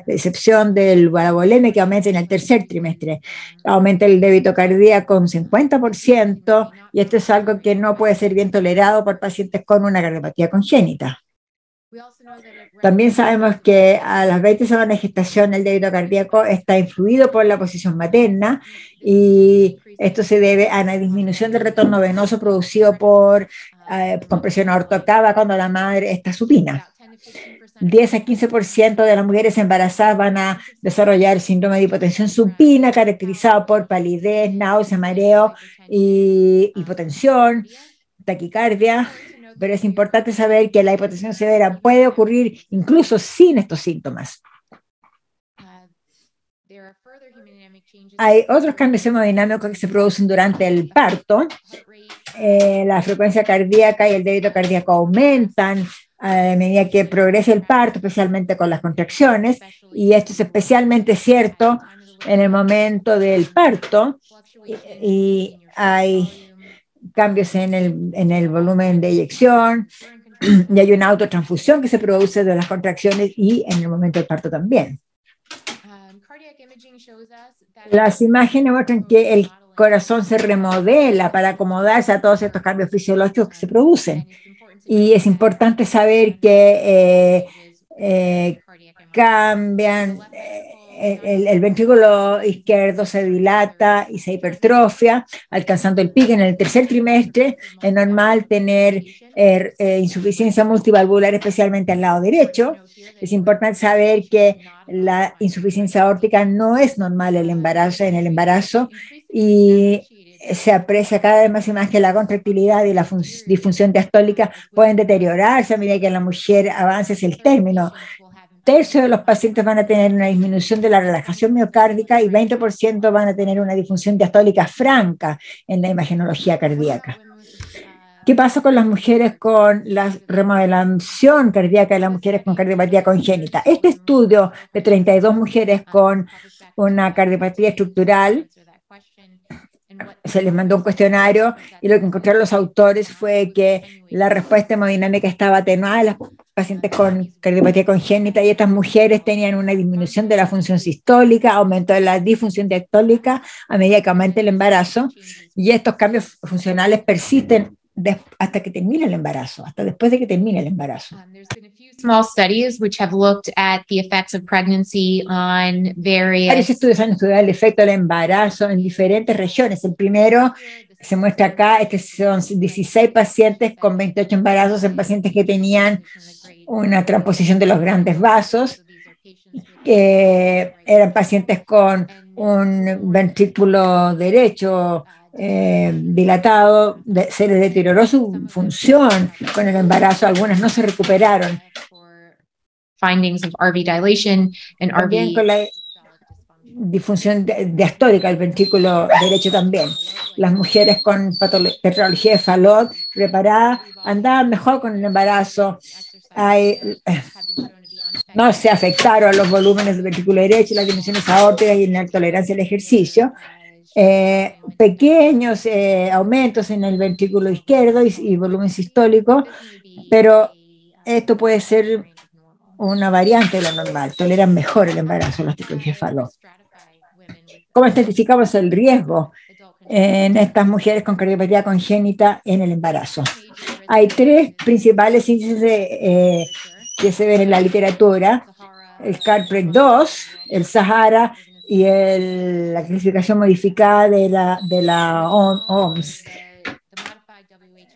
excepción del guaraboleme que aumenta en el tercer trimestre. Aumenta el débito cardíaco un 50% y esto es algo que no puede ser bien tolerado por pacientes con una cardiopatía congénita. También sabemos que a las 20 semanas de gestación el débito cardíaco está influido por la posición materna y esto se debe a una disminución del retorno venoso producido por compresión aortocava cuando la madre está supina. 10 a 15% de las mujeres embarazadas van a desarrollar síndrome de hipotensión supina caracterizado por palidez, náusea, mareo y hipotensión, taquicardia. Pero es importante saber que la hipotensión severa puede ocurrir incluso sin estos síntomas. Hay otros cambios hemodinámicos que se producen durante el parto. La frecuencia cardíaca y el débito cardíaco aumentan a medida que progresa el parto, especialmente con las contracciones, y esto es especialmente cierto en el momento del parto, y hay cambios en el volumen de eyección, y hay una autotransfusión que se produce de las contracciones y en el momento del parto también. Las imágenes muestran que el corazón se remodela para acomodarse a todos estos cambios fisiológicos que se producen. Y es importante saber que cambian, el ventrículo izquierdo se dilata y se hipertrofia, alcanzando el pico en el tercer trimestre. Es normal tener insuficiencia multivalvular, especialmente al lado derecho. Es importante saber que la insuficiencia aórtica no es normal en el embarazo y se aprecia cada vez más que la contractilidad y la disfunción diastólica pueden deteriorarse a medida que la mujer avance hacia el término. Tercio de los pacientes van a tener una disminución de la relajación miocárdica y 20% van a tener una disfunción diastólica franca en la imagenología cardíaca. ¿Qué pasa con las mujeres con la remodelación cardíaca de las mujeres con cardiopatía congénita? Este estudio de 32 mujeres con una cardiopatía estructural, se les mandó un cuestionario y lo que encontraron los autores fue que la respuesta hemodinámica estaba atenuada en las pacientes con cardiopatía congénita y estas mujeres tenían una disminución de la función sistólica, aumento de la disfunción diastólica a medida que aumenta el embarazo, y estos cambios funcionales persisten hasta que termine el embarazo, hasta después de que termine el embarazo. Small studies which have looked at the effects of pregnancy on Varios various estudios han estudiado el efecto del embarazo en diferentes regiones. El primero se muestra acá, son 16 pacientes con 28 embarazos en pacientes que tenían una transposición de los grandes vasos, que eran pacientes con un ventrículo derecho dilatado, se les deterioró su función con el embarazo, algunas no se recuperaron. findings of RV dilation and También con RV. la disfunción diastólica del ventrículo derecho también. Las mujeres con patología de Fallot reparada andaban mejor con el embarazo. No se afectaron los volúmenes del ventrículo derecho, las dimensiones aórticas y la tolerancia al ejercicio. Pequeños aumentos en el ventrículo izquierdo y volumen sistólico, pero esto puede ser una variante de lo normal. Toleran mejor el embarazo los tipologías Fallot. ¿Cómo estratificamos el riesgo en estas mujeres con cardiopatía congénita en el embarazo? Hay tres principales índices que se ven en la literatura: el CARPREC-2, el Sahara y la clasificación modificada de la OMS.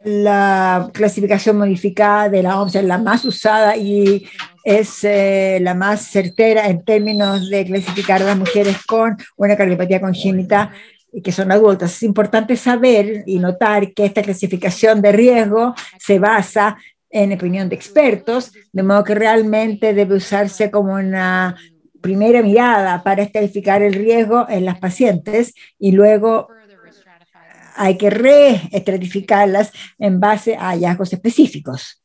La clasificación modificada de la OMS es la más usada y es la más certera en términos de clasificar a las mujeres con una cardiopatía congénita y que son adultas. Es importante saber y notar que esta clasificación de riesgo se basa en opinión de expertos, de modo que realmente debe usarse como una primera mirada para estratificar el riesgo en las pacientes y luego hay que reestratificarlas en base a hallazgos específicos.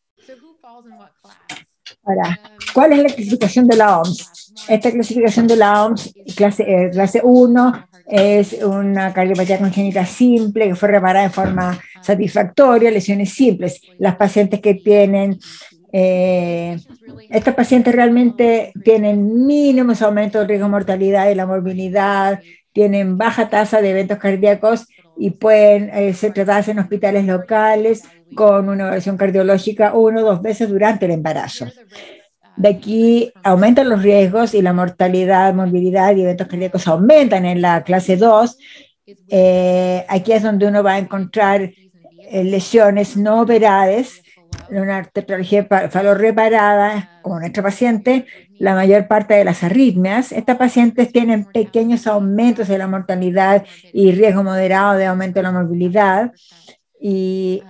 Ahora, ¿cuál es la clasificación de la OMS? Esta clasificación de la OMS, clase 1, es una cardiopatía congénita simple que fue reparada de forma satisfactoria, lesiones simples. Las pacientes que tienen, estas pacientes realmente tienen mínimos aumentos de riesgo de mortalidad y la morbilidad, tienen baja tasa de eventos cardíacos y pueden ser tratadas en hospitales locales con una evaluación cardiológica 1 o 2 veces durante el embarazo. De aquí aumentan los riesgos y la mortalidad, morbilidad y eventos cardíacos aumentan en la clase 2. Aquí es donde uno va a encontrar lesiones no operadas, una tetralogía Fallot reparada, como nuestra paciente, la mayor parte de las arritmias. Estas pacientes tienen pequeños aumentos de la mortalidad y riesgo moderado de aumento de la morbilidad. Y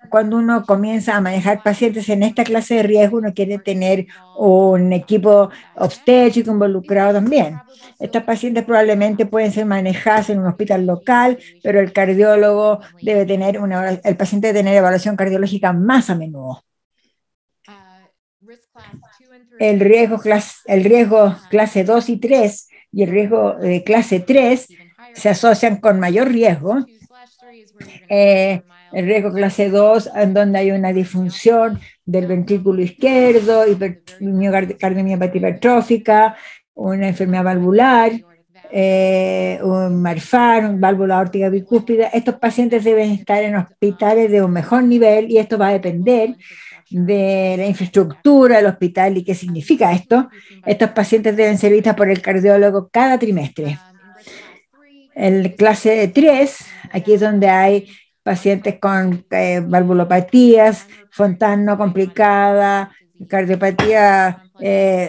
cuando uno comienza a manejar pacientes en esta clase de riesgo, uno quiere tener un equipo obstétrico involucrado también. Estas pacientes probablemente pueden ser manejadas en un hospital local, pero el cardiólogo debe tener el paciente debe tener evaluación cardiológica más a menudo. El riesgo clase 2 y 3 y el riesgo de clase 3 se asocian con mayor riesgo. El riesgo clase 2, en donde hay una disfunción del ventrículo izquierdo, cardiomiopatía hipertrófica, una enfermedad valvular, un Marfan, válvula aórtica bicúspide. Estos pacientes deben estar en hospitales de un mejor nivel y esto va a depender de la infraestructura del hospital y qué significa esto. Estos pacientes deben ser vistos por el cardiólogo cada trimestre. El clase 3, aquí es donde hay pacientes con valvulopatías, Fontan no complicada, cardiopatía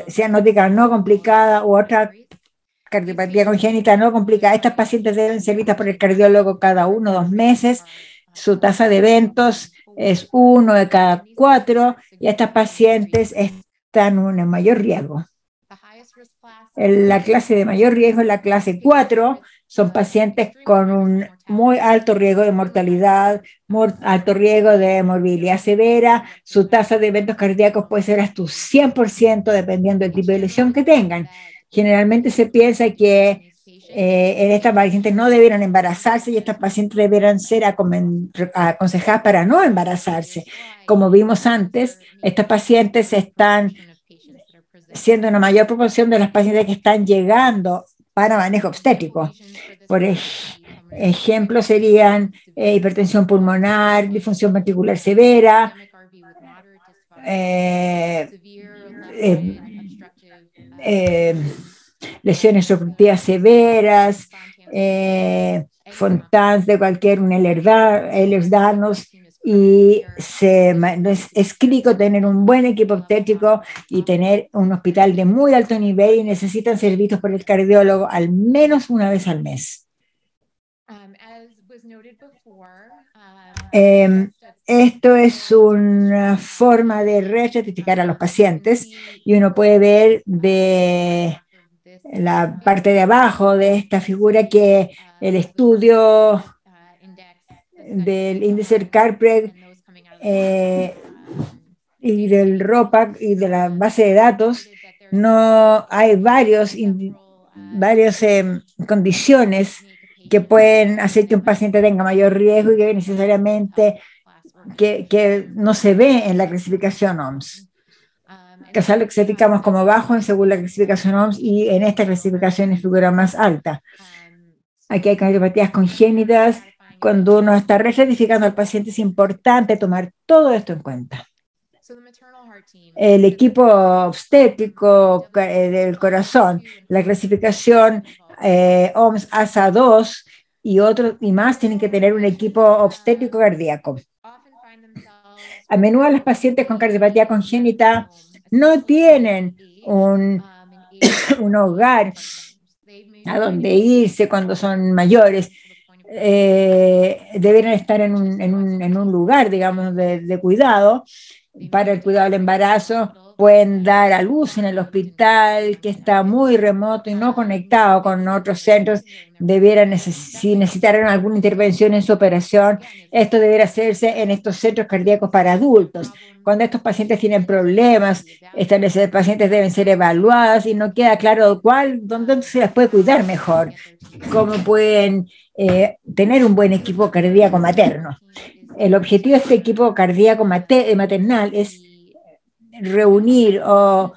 cianótica no complicada u otra cardiopatía congénita no complicada. Estas pacientes deben ser vistas por el cardiólogo cada 1 o 2 meses. Su tasa de eventos es 1 de cada 4 y estas pacientes están en mayor riesgo. La clase de mayor riesgo es la clase 4, son pacientes con un muy alto riesgo de mortalidad, alto riesgo de morbilidad severa. Su tasa de eventos cardíacos puede ser hasta un 100% dependiendo del tipo de lesión que tengan. Generalmente se piensa que en estas pacientes no debieran embarazarse y estas pacientes debieran ser aconsejadas para no embarazarse. Como vimos antes, estas pacientes están siendo una mayor proporción de las pacientes que están llegando para manejo obstétrico. Por ejemplo, serían hipertensión pulmonar, disfunción ventricular severa, lesiones obstructivas severas, Fontans de cualquier un Ehlers-Danlos, y es crítico tener un buen equipo obstétrico y tener un hospital de muy alto nivel, y necesitan ser vistos por el cardiólogo al menos una vez al mes. Esto es una forma de reestratificar a los pacientes, y uno puede ver de la parte de abajo de esta figura que el estudio del índice del Carpreg y del ROPAC y de la base de datos, no hay varias condiciones que pueden hacer que un paciente tenga mayor riesgo y que necesariamente que no se ve en la clasificación OMS. Que es algo que clasificamos como bajo según la clasificación OMS, y en esta clasificación es figura más alta. Aquí hay cardiopatías congénitas. Cuando uno está restratificando al paciente es importante tomar todo esto en cuenta. El equipo obstétrico del corazón, la clasificación OMS ASA 2 y otros y más tienen que tener un equipo obstétrico cardíaco. A menudo las pacientes con cardiopatía congénita no tienen un hogar a donde irse cuando son mayores. Deberían estar en un lugar, digamos, de cuidado para el cuidado del embarazo. Pueden dar a luz en el hospital que está muy remoto y no conectado con otros centros. Si necesitaran alguna intervención en su operación, esto debería hacerse en estos centros cardíacos para adultos. Cuando estos pacientes tienen problemas, estas pacientes deben ser evaluadas y no queda claro dónde se las puede cuidar mejor, cómo pueden tener un buen equipo cardíaco materno. El objetivo de este equipo cardíaco maternal es reunir o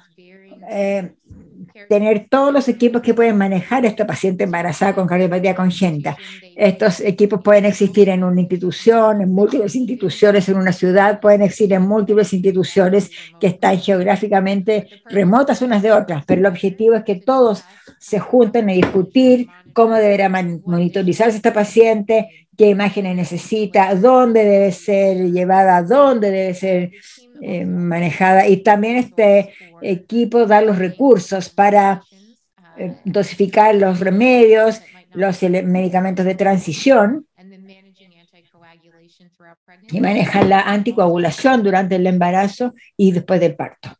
tener todos los equipos que pueden manejar a esta paciente embarazada con cardiopatía congénita. Estos equipos pueden existir en una institución, en múltiples instituciones en una ciudad, pueden existir en múltiples instituciones que están geográficamente remotas unas de otras, pero el objetivo es que todos se junten a discutir cómo deberá monitorizarse esta paciente, qué imágenes necesita, dónde debe ser llevada, dónde debe ser manejada, y también este equipo da los recursos para dosificar los remedios, los medicamentos de transición, y manejar la anticoagulación durante el embarazo y después del parto.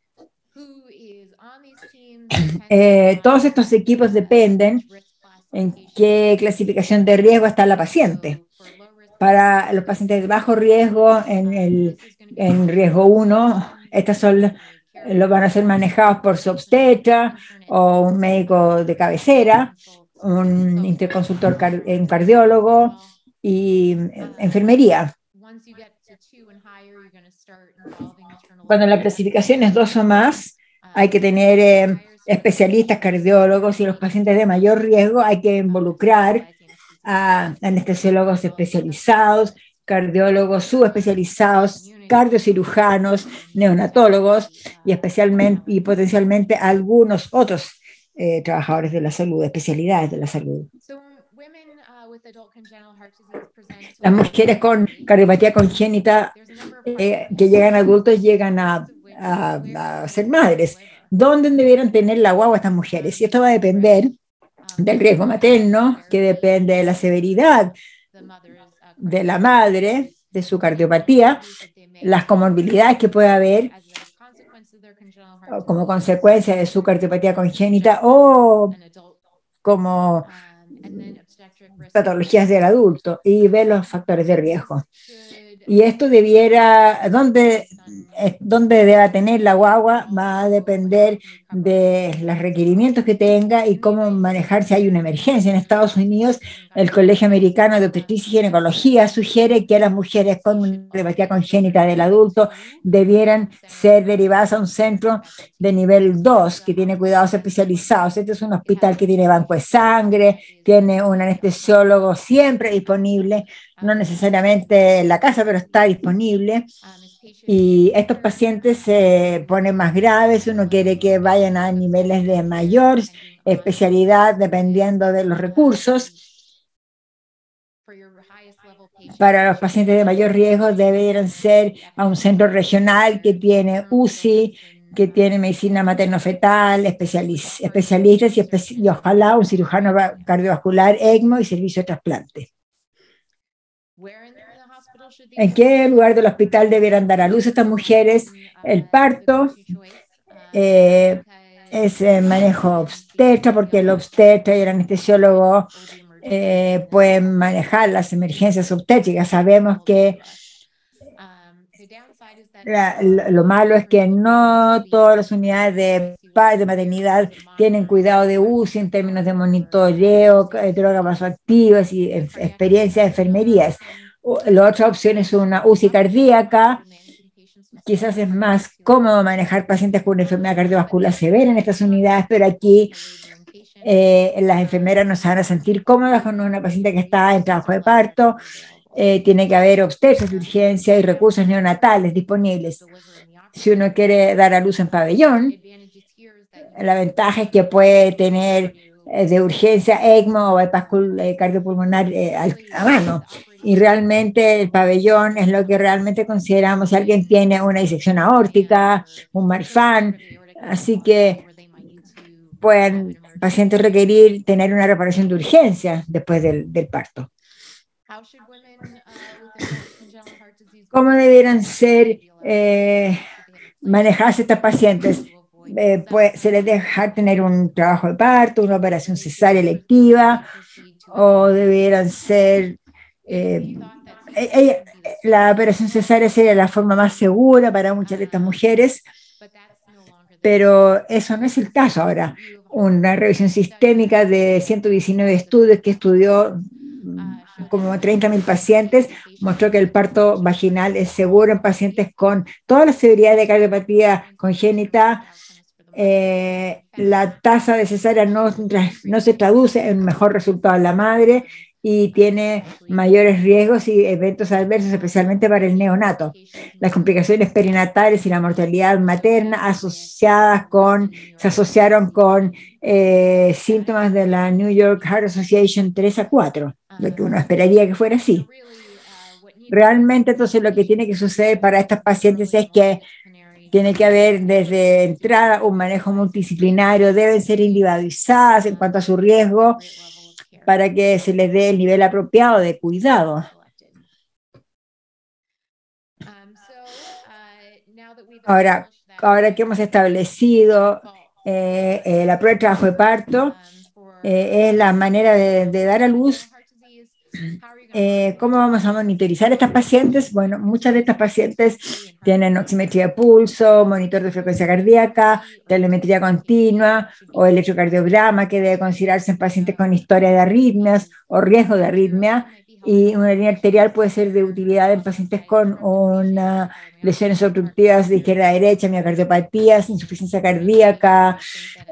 Todos estos equipos dependen en qué clasificación de riesgo está la paciente. Para los pacientes de bajo riesgo, en riesgo 1, estos van a ser manejados por su obstetra o un médico de cabecera, un interconsultor, un cardiólogo y enfermería. Cuando la clasificación es 2 o más, hay que tener especialistas cardiólogos, y los pacientes de mayor riesgo hay que involucrar a anestesiólogos especializados, cardiólogos subespecializados, cardiocirujanos, neonatólogos y potencialmente algunos otros trabajadores de la salud, especialidades de la salud. Las mujeres con cardiopatía congénita que llegan adultos llegan a ser madres. ¿Dónde debieran tener la guagua estas mujeres? Y esto va a depender del riesgo materno, que depende de la severidad de la madre, de su cardiopatía, las comorbilidades que puede haber como consecuencia de su cardiopatía congénita o como patologías del adulto, y ver los factores de riesgo. Y esto debiera, dónde deba tener la guagua va a depender de los requerimientos que tenga y cómo manejar si hay una emergencia. En Estados Unidos, el Colegio Americano de Obstetricia y Ginecología sugiere que las mujeres con una cardiopatía congénita del adulto debieran ser derivadas a un centro de nivel 2 que tiene cuidados especializados. Este es un hospital que tiene banco de sangre, tiene un anestesiólogo siempre disponible, no necesariamente en la casa, pero está disponible. Y estos pacientes se ponen más graves, uno quiere que vayan a niveles de mayor especialidad dependiendo de los recursos. Para los pacientes de mayor riesgo deberían ser a un centro regional que tiene UCI, que tiene medicina materno-fetal, especialistas y ojalá un cirujano cardiovascular, ECMO y servicio de trasplante. ¿En qué lugar del hospital debieran dar a luz estas mujeres? El parto es manejo obstetra, porque el obstetra y el anestesiólogo pueden manejar las emergencias obstétricas. Sabemos que lo malo es que no todas las unidades de maternidad tienen cuidado de UCI en términos de monitoreo, drogas vasoactivas y experiencia de enfermerías. La otra opción es una UCI cardíaca. Quizás es más cómodo manejar pacientes con una enfermedad cardiovascular severa en estas unidades, pero aquí las enfermeras no se van a sentir cómodas con una paciente que está en trabajo de parto. Tiene que haber obstetras de urgencia y recursos neonatales disponibles. Si uno quiere dar a luz en pabellón, la ventaja es que puede tener de urgencia ECMO o bypass cardiopulmonar a mano. Y realmente el pabellón es lo que realmente consideramos si alguien tiene una disección aórtica, un Marfan, así que pueden pacientes requerir tener una reparación de urgencia después del parto. ¿Cómo debieran ser manejarse estas pacientes? Pues se les deja tener un trabajo de parto, una operación cesárea electiva, o debieran ser la operación cesárea sería la forma más segura para muchas de estas mujeres, pero eso no es el caso ahora. Una revisión sistémica de 119 estudios que estudió como 30.000 pacientes mostró que el parto vaginal es seguro en pacientes con toda la severidad de cardiopatía congénita. La tasa de cesárea no se traduce en mejor resultado en la madre y tiene mayores riesgos y eventos adversos, especialmente para el neonato. Las complicaciones perinatales y la mortalidad materna se asociaron con síntomas de la New York Heart Association 3 a 4, lo que uno esperaría que fuera así. Realmente, entonces, lo que tiene que suceder para estas pacientes es que tiene que haber desde entrada un manejo multidisciplinario, deben ser individualizadas en cuanto a su riesgo para que se les dé el nivel apropiado de cuidado. Ahora que hemos establecido la prueba de trabajo de parto, es la manera de dar a luz. ¿Cómo vamos a monitorizar a estas pacientes? Bueno, muchas de estas pacientes tienen oximetría de pulso, monitor de frecuencia cardíaca, telemetría continua o electrocardiograma, que debe considerarse en pacientes con historia de arritmias o riesgo de arritmia, y una línea arterial puede ser de utilidad en pacientes con una lesiones obstructivas de izquierda a derecha, miocardiopatías, insuficiencia cardíaca,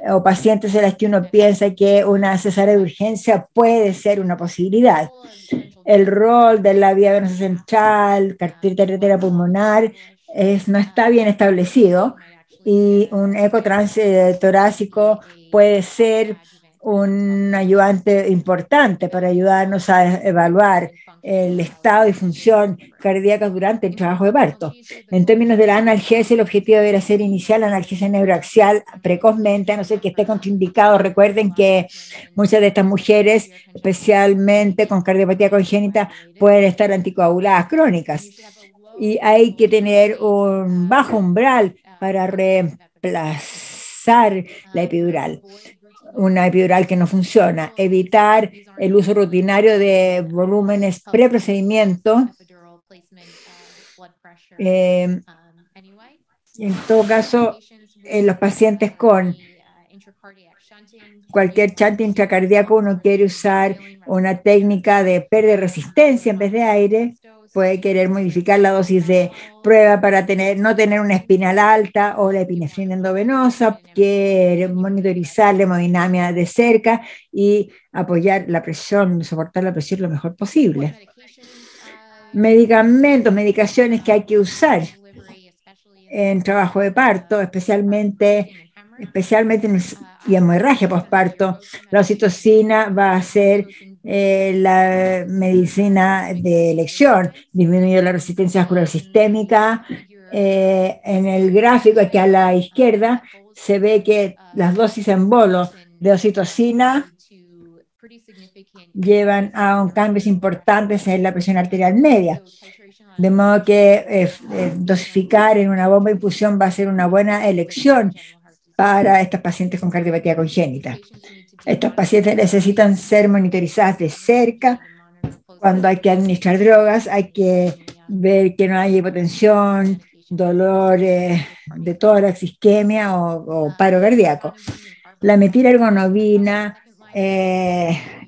o pacientes en las que uno piensa que una cesárea de urgencia puede ser una posibilidad. El rol de la vía venosa central, catéter pulmonar, no está bien establecido, y un eco torácico puede ser un ayudante importante para ayudarnos a evaluar el estado y función cardíaca durante el trabajo de parto. En términos de la analgesia, el objetivo debería ser iniciar la analgesia neuroaxial precozmente, a no ser que esté contraindicado. Recuerden que muchas de estas mujeres, especialmente con cardiopatía congénita, pueden estar anticoaguladas crónicas. Y hay que tener un bajo umbral para reemplazar la epidural, una epidural que no funciona, evitar el uso rutinario de volúmenes preprocedimiento. En todo caso, en los pacientes con cualquier chante intracardíaco, uno quiere usar una técnica de pérdida de resistencia en vez de aire. Puede querer modificar la dosis de prueba para no tener una espinal alta o la epinefrina endovenosa, quiere monitorizar la hemodinamia de cerca y apoyar la presión, soportar la presión lo mejor posible. Medicamentos, medicaciones que hay que usar en trabajo de parto, especialmente y hemorragia postparto. La oxitocina va a ser la medicina de elección, disminuye la resistencia vascular sistémica. En el gráfico aquí a la izquierda se ve que las dosis en bolo de oxitocina llevan a cambios importantes en la presión arterial media. De modo que dosificar en una bomba de infusión va a ser una buena elección para estas pacientes con cardiopatía congénita. Estos pacientes necesitan ser monitorizadas de cerca. Cuando hay que administrar drogas, hay que ver que no haya hipotensión, dolor de tórax, isquemia o paro cardíaco. La metilergonobina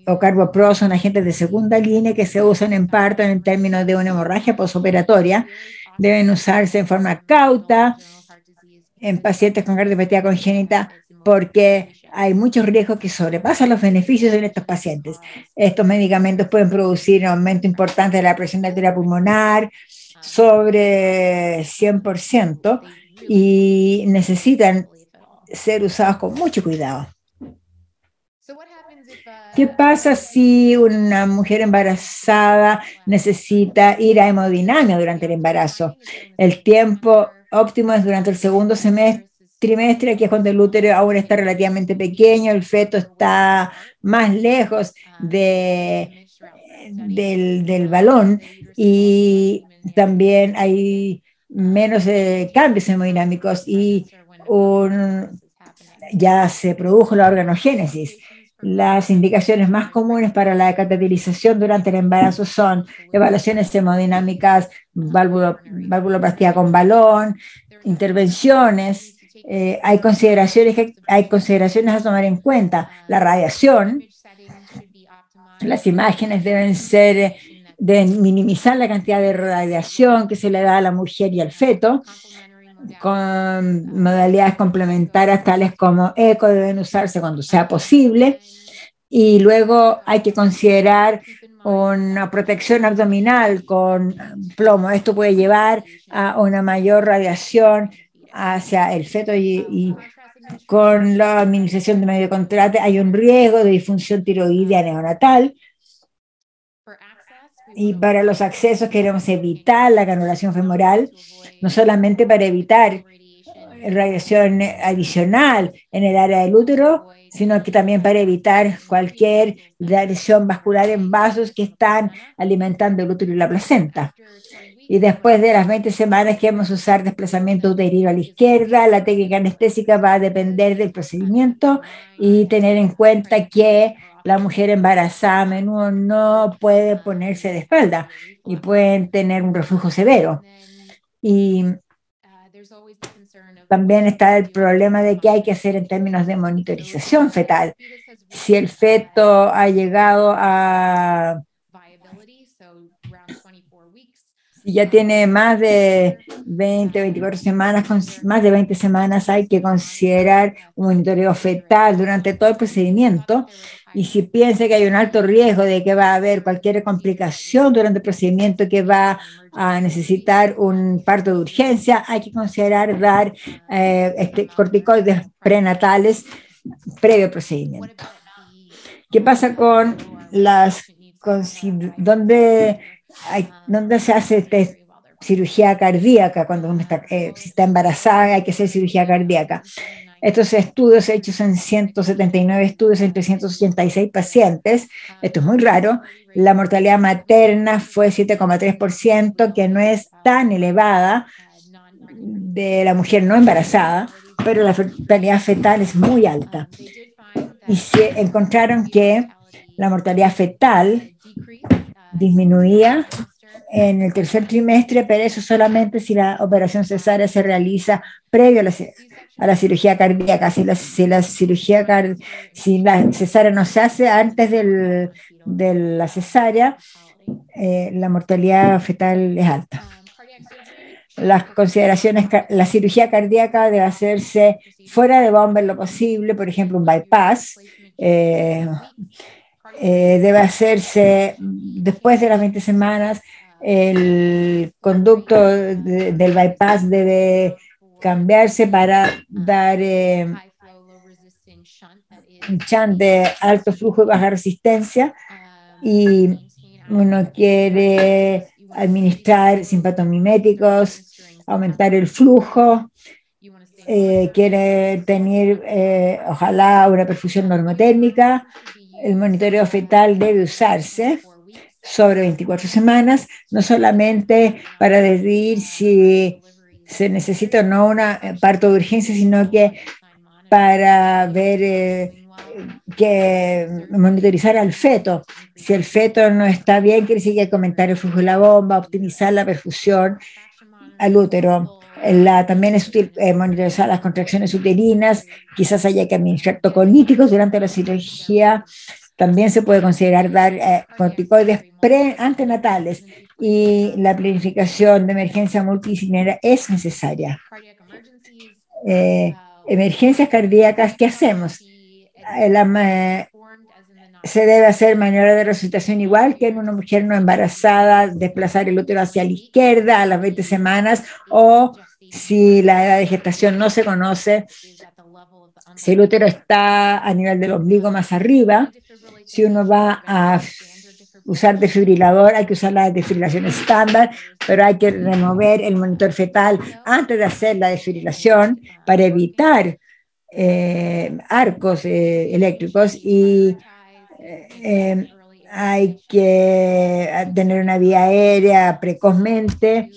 o carbopro son agentes de segunda línea que se usan en parto en términos de una hemorragia posoperatoria. Deben usarse en forma cauta en pacientes con cardiopatía congénita porque hay muchos riesgos que sobrepasan los beneficios en estos pacientes. Estos medicamentos pueden producir un aumento importante de la presión arterial pulmonar sobre 100% y necesitan ser usados con mucho cuidado. ¿Qué pasa si una mujer embarazada necesita ir a hemodinamia durante el embarazo? El tiempo óptimo es durante el segundo trimestre, que es cuando el útero aún está relativamente pequeño, el feto está más lejos del balón y también hay menos cambios hemodinámicos y ya se produjo la organogénesis. Las indicaciones más comunes para la cateterización durante el embarazo son evaluaciones hemodinámicas, valvuloplastía con balón, intervenciones. Hay consideraciones a tomar en cuenta. La radiación, las imágenes deben minimizar la cantidad de radiación que se le da a la mujer y al feto, con modalidades complementarias tales como eco deben usarse cuando sea posible, y luego hay que considerar una protección abdominal con plomo. Esto puede llevar a una mayor radiación hacia el feto y con la administración de medio contraste hay un riesgo de disfunción tiroidea neonatal. Y para los accesos queremos evitar la canulación femoral, no solamente para evitar radiación adicional en el área del útero, sino que también para evitar cualquier lesión vascular en vasos que están alimentando el útero y la placenta. Y después de las 20 semanas queremos usar desplazamiento uterino a la izquierda. La técnica anestésica va a depender del procedimiento y tener en cuenta que la mujer embarazada a menudo no puede ponerse de espalda y pueden tener un reflujo severo. Y también está el problema de qué hay que hacer en términos de monitorización fetal. Si el feto ha llegado a... Si ya tiene más de 20, 24 semanas, con más de 20 semanas, hay que considerar un monitoreo fetal durante todo el procedimiento. Y si piensa que hay un alto riesgo de que va a haber cualquier complicación durante el procedimiento que va a necesitar un parto de urgencia, hay que considerar dar corticoides prenatales previo al procedimiento. ¿Qué pasa con dónde se hace cirugía cardíaca cuando uno si está embarazada? Hay que hacer cirugía cardíaca. Estos estudios hechos en 179 estudios en 386 pacientes, esto es muy raro, la mortalidad materna fue 7,3%, que no es tan elevada de la mujer no embarazada, pero la mortalidad fetal es muy alta. Y se encontraron que la mortalidad fetal disminuía en el tercer trimestre, pero eso solamente si la operación cesárea se realiza previo a la cirugía cardíaca. Si la cesárea no se hace antes de la cesárea, la mortalidad fetal es alta. Las consideraciones, la cirugía cardíaca debe hacerse fuera de bomba en lo posible, por ejemplo, un bypass. Debe hacerse después de las 20 semanas. El conducto del bypass debe cambiarse para dar un shunt de alto flujo y baja resistencia, y uno quiere administrar simpatomiméticos, aumentar el flujo, quiere tener ojalá una perfusión normotérmica. El monitoreo fetal debe usarse sobre 24 semanas, no solamente para decidir si se necesita o no un parto de urgencia, sino que para ver monitorizar al feto. Si el feto no está bien, quiere decir que hay que aumentar el flujo de la bomba, optimizar la perfusión al útero. También es útil monitorizar las contracciones uterinas, quizás haya que administrar tocolíticos durante la cirugía. También se puede considerar dar corticoides antenatales, y la planificación de emergencia multidisciplinaria es necesaria. Emergencias cardíacas, ¿qué hacemos? Se debe hacer maniobra de resucitación igual que en una mujer no embarazada, desplazar el útero hacia la izquierda a las 20 semanas, o si la edad de gestación no se conoce, si el útero está a nivel del ombligo más arriba. Si uno va a usar desfibrilador, hay que usar la desfibrilación estándar, pero hay que remover el monitor fetal antes de hacer la desfibrilación para evitar arcos eléctricos, y hay que tener una vía aérea precozmente,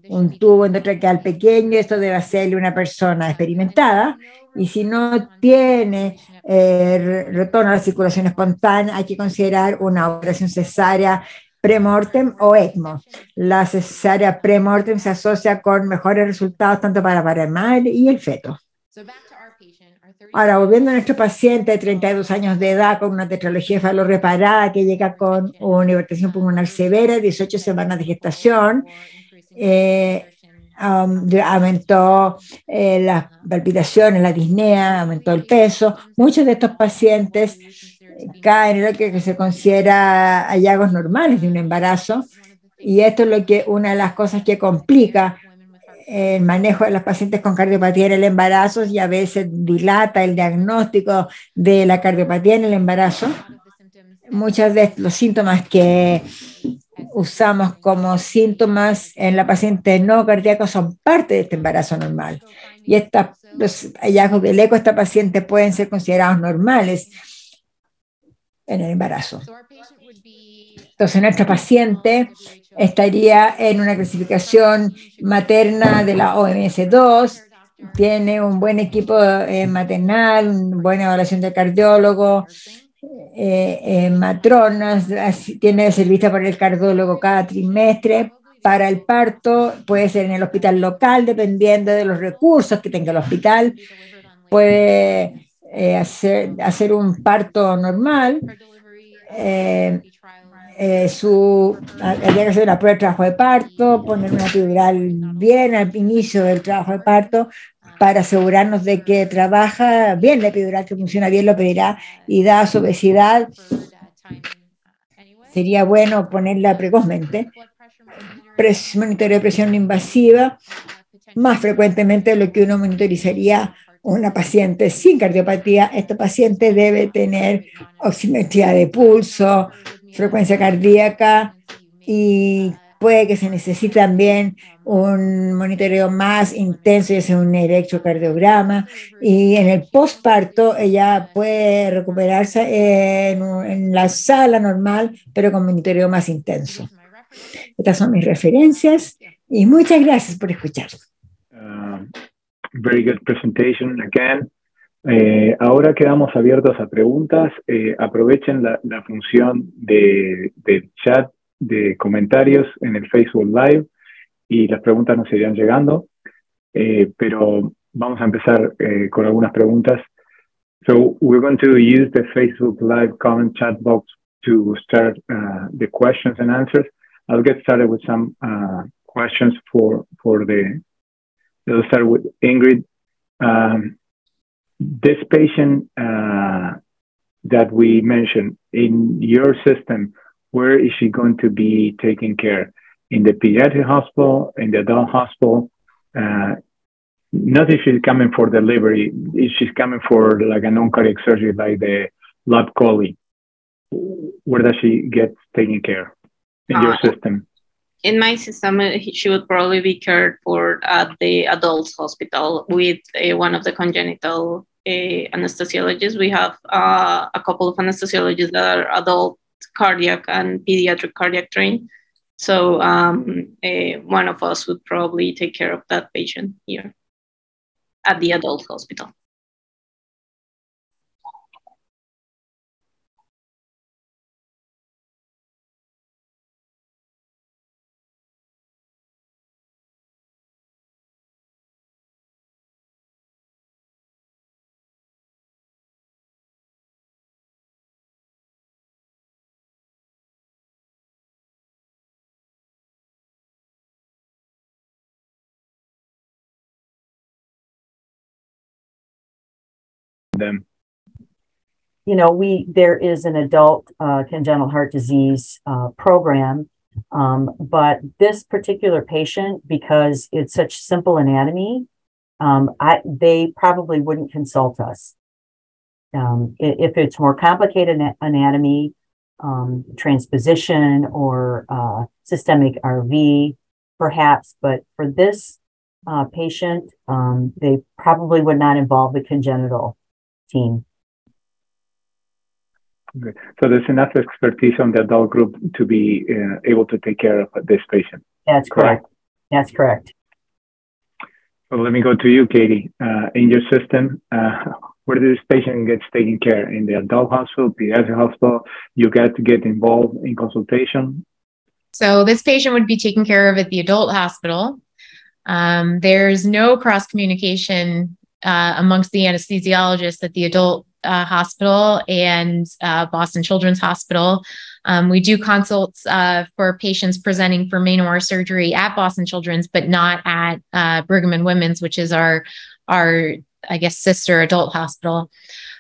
un tubo endotraqueal pequeño. Esto debe hacerle una persona experimentada, y si no tiene retorno a la circulación espontánea, hay que considerar una operación cesárea premortem o ECMO. La cesárea premortem se asocia con mejores resultados tanto para el madre y el feto. Ahora, volviendo a nuestro paciente de 32 años de edad con una tetralogía cefalorreparada que llega con una hipertensión pulmonar severa, 18 semanas de gestación, aumentó las palpitaciones, la disnea, aumentó el peso. Muchos de estos pacientes caen en lo que se considera hallazgos normales de un embarazo, y esto es una de las cosas que complica el manejo de los pacientes con cardiopatía en el embarazo, y a veces dilata el diagnóstico de la cardiopatía en el embarazo. Muchos de los síntomas que usamos como síntomas en la paciente no cardíaca son parte de este embarazo normal, y los hallazgos del eco de esta paciente pueden ser considerados normales en el embarazo. Entonces, nuestra paciente estaría en una clasificación materna de la OMS2, tiene un buen equipo maternal, una buena evaluación del cardiólogo, matronas, tiene servicio por el cardiólogo cada trimestre. Para el parto puede ser en el hospital local, dependiendo de los recursos que tenga el hospital. Puede hacer un parto normal. Habría que hacer una prueba de trabajo de parto, poner una epidural bien al inicio del trabajo de parto para asegurarnos de que trabaja bien la epidural, que funciona bien, lo pedirá, y dada su obesidad, sería bueno ponerla precozmente. Monitoreo de presión no invasiva, más frecuentemente de lo que uno monitorizaría una paciente sin cardiopatía, esta paciente debe tener oximetría de pulso, frecuencia cardíaca y puede que se necesite también un monitoreo más intenso, y es un electrocardiograma. Y en el postparto ella puede recuperarse en la sala normal, pero con monitoreo más intenso. Estas son mis referencias y muchas gracias por escuchar. Very good presentation again. Ahora quedamos abiertos a preguntas. Aprovechen la función del chat de comentarios en el Facebook Live y las preguntas nos irán llegando. Pero vamos a empezar con algunas preguntas. So we're going to use the Facebook Live comment chat box to start the questions and answers. I'll get started with some questions for Let's start with Ingrid. This patient that we mentioned, in your system, where is she going to be taken care? In the pediatric hospital, in the adult hospital? Not if she's coming for delivery, if she's coming for like a non-cardiac surgery, like the lab chole, where does she get taken care in your system? In my system, she would probably be cared for at the adult hospital with one of the congenital anesthesiologists. We have a couple of anesthesiologists that are adult cardiac and pediatric cardiac trained. So one of us would probably take care of that patient here at the adult hospital. Them. You know, there is an adult congenital heart disease program, but this particular patient, because it's such simple anatomy, they probably wouldn't consult us. If it's more complicated anatomy, transposition or systemic RV, perhaps, but for this patient, they probably would not involve the congenital team. Okay. So there's enough expertise on the adult group to be able to take care of this patient. That's correct. That's correct. So let me go to you, Katie. In your system, where this patient gets taken care? In the adult hospital, pediatric hospital, you get to get involved in consultation? So this patient would be taken care of at the adult hospital. There's no cross communication amongst the anesthesiologists at the adult hospital and Boston Children's Hospital. We do consults for patients presenting for Main-Aorta surgery at Boston Children's, but not at Brigham and Women's, which is our I guess, sister adult hospital.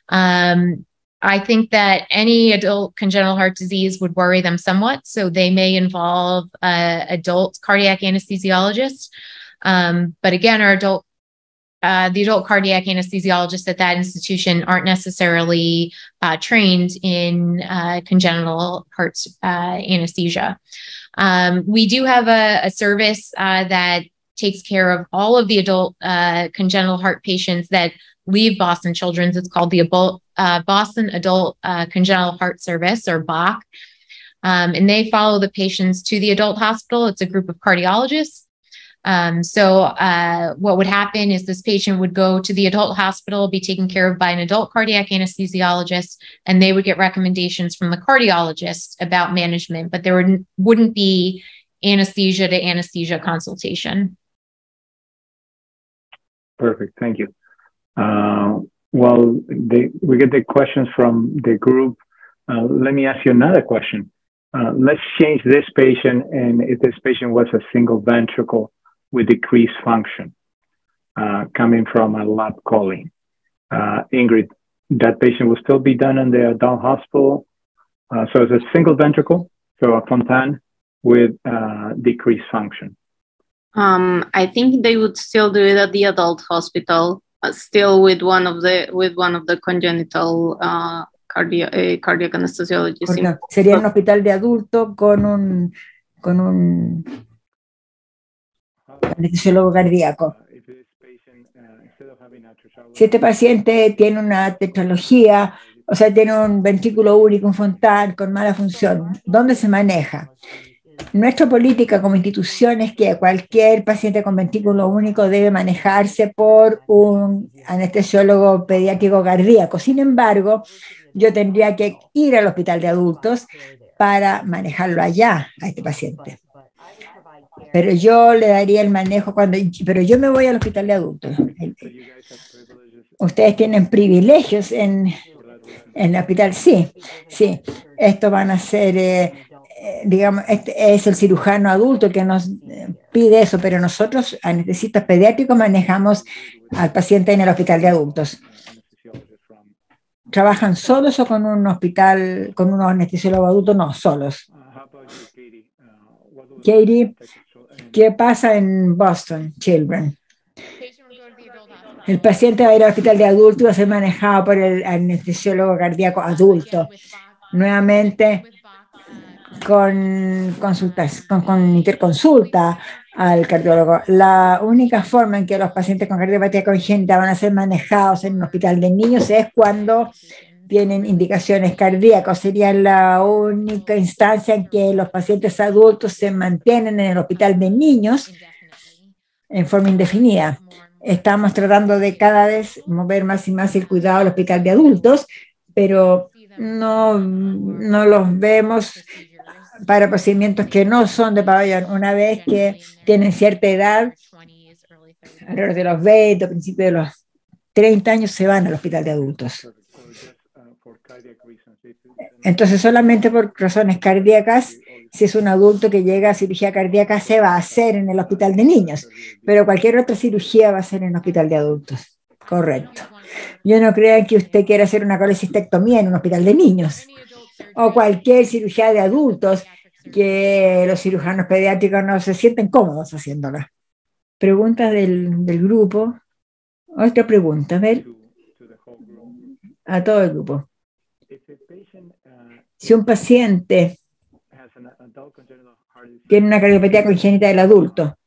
I think that any adult congenital heart disease would worry them somewhat, so they may involve adult cardiac anesthesiologists. But again, the adult cardiac anesthesiologists at that institution aren't necessarily trained in congenital heart anesthesia. We do have a service that takes care of all of the adult congenital heart patients that leave Boston Children's. It's called the Boston Adult Congenital Heart Service, or BAC. And they follow the patients to the adult hospital. It's a group of cardiologists. So what would happen is this patient would go to the adult hospital, be taken care of by an adult cardiac anesthesiologist, and they would get recommendations from the cardiologist about management, but there wouldn't be anesthesia to anesthesia consultation. Perfect, thank you. We get the questions from the group. Let me ask you another question. Let's change this patient, and if this patient was a single ventricle with decreased function coming from a lab chole. Ingrid, that patient will still be done in the adult hospital. So it's a single ventricle, so a Fontan with decreased function. I think they would still do it at the adult hospital. still with one of the congenital cardiac anesthesiologists. Sería un hospital de adultos con un anestesiólogo cardíaco. Si este paciente tiene una tetralogía, o sea, tiene un ventrículo único, un Fontan con mala función, ¿dónde se maneja? Nuestra política como institución es que cualquier paciente con ventrículo único debe manejarse por un anestesiólogo pediátrico cardíaco. Sin embargo, yo tendría que ir al hospital de adultos para manejarlo allá a este paciente. Pero yo le daría el manejo pero yo me voy al hospital de adultos. Ustedes tienen privilegios en el hospital, sí. Estos van a ser, digamos, este es el cirujano adulto que nos pide eso, pero nosotros, anestesistas pediátricos, manejamos al paciente en el hospital de adultos. ¿Trabajan solos o con un hospital, con unos anestesiólogos adultos? No, solos. Katie, ¿qué pasa en Boston Children? El paciente va a ir al hospital de adultos y va a ser manejado por el anestesiólogo cardíaco adulto. Nuevamente, con interconsulta al cardiólogo. La única forma en que los pacientes con cardiopatía congénita van a ser manejados en un hospital de niños es cuando tienen indicaciones cardíacas. Sería la única instancia en que los pacientes adultos se mantienen en el hospital de niños en forma indefinida. Estamos tratando de cada vez mover más y más el cuidado al hospital de adultos, pero no los vemos para procedimientos que no son de pabellón. Una vez que tienen cierta edad, alrededor de los 20, a principios de los 30 años, se van al hospital de adultos. Entonces, solamente por razones cardíacas, si es un adulto que llega a cirugía cardíaca, se va a hacer en el hospital de niños, pero cualquier otra cirugía va a ser en el hospital de adultos. Correcto. Yo no creo que usted quiera hacer una colecistectomía en un hospital de niños o cualquier cirugía de adultos que los cirujanos pediátricos no se sienten cómodos haciéndola. Preguntas del grupo. Otra pregunta, a ver. A todo el grupo. Si un paciente tiene una cardiopatía congénita del adulto,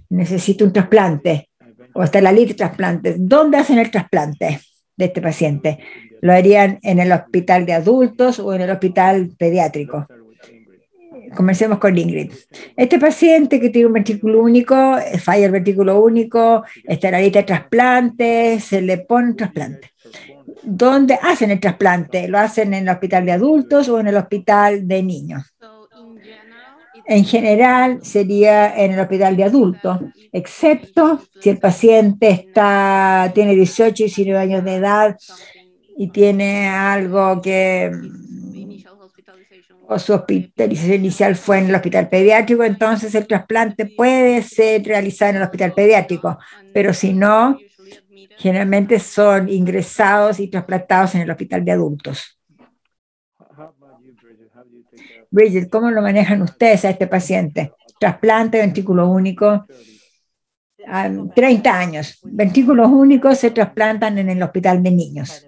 necesita un trasplante o está en la lista de trasplantes, ¿dónde hacen el trasplante de este paciente? ¿Lo harían en el hospital de adultos o en el hospital pediátrico? Comencemos con Ingrid. Este paciente que tiene un ventrículo único, falla el ventrículo único, está en la lista de trasplantes, se le pone un trasplante. ¿Dónde hacen el trasplante? ¿Lo hacen en el hospital de adultos o en el hospital de niños? En general sería en el hospital de adultos, excepto si el paciente tiene 18 y 19 años de edad y tiene algo que o su hospitalización inicial fue en el hospital pediátrico, entonces el trasplante puede ser realizado en el hospital pediátrico, pero si no, generalmente son ingresados y trasplantados en el hospital de adultos. Bridget, ¿cómo lo manejan ustedes a este paciente? Trasplante, ventrículo único, 30 años. Ventrículos únicos se trasplantan en el hospital de niños.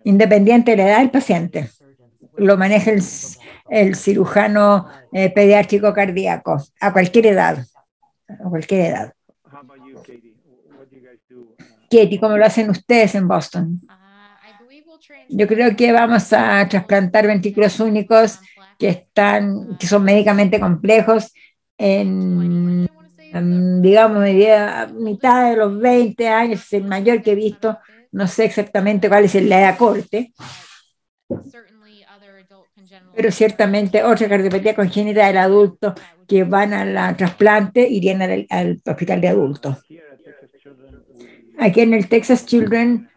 Independiente de la edad del paciente. Lo maneja el cirujano pediátrico cardíaco a cualquier edad. A cualquier edad. Katie, ¿cómo lo hacen ustedes en Boston? Yo creo que vamos a trasplantar ventrículos únicos que son médicamente complejos digamos, mitad de los 20 años, es el mayor que he visto. No sé exactamente cuál es la edad corte, pero ciertamente otra cardiopatía congénita del adulto que van a la trasplante irían al hospital de adultos. Aquí en el Texas Children,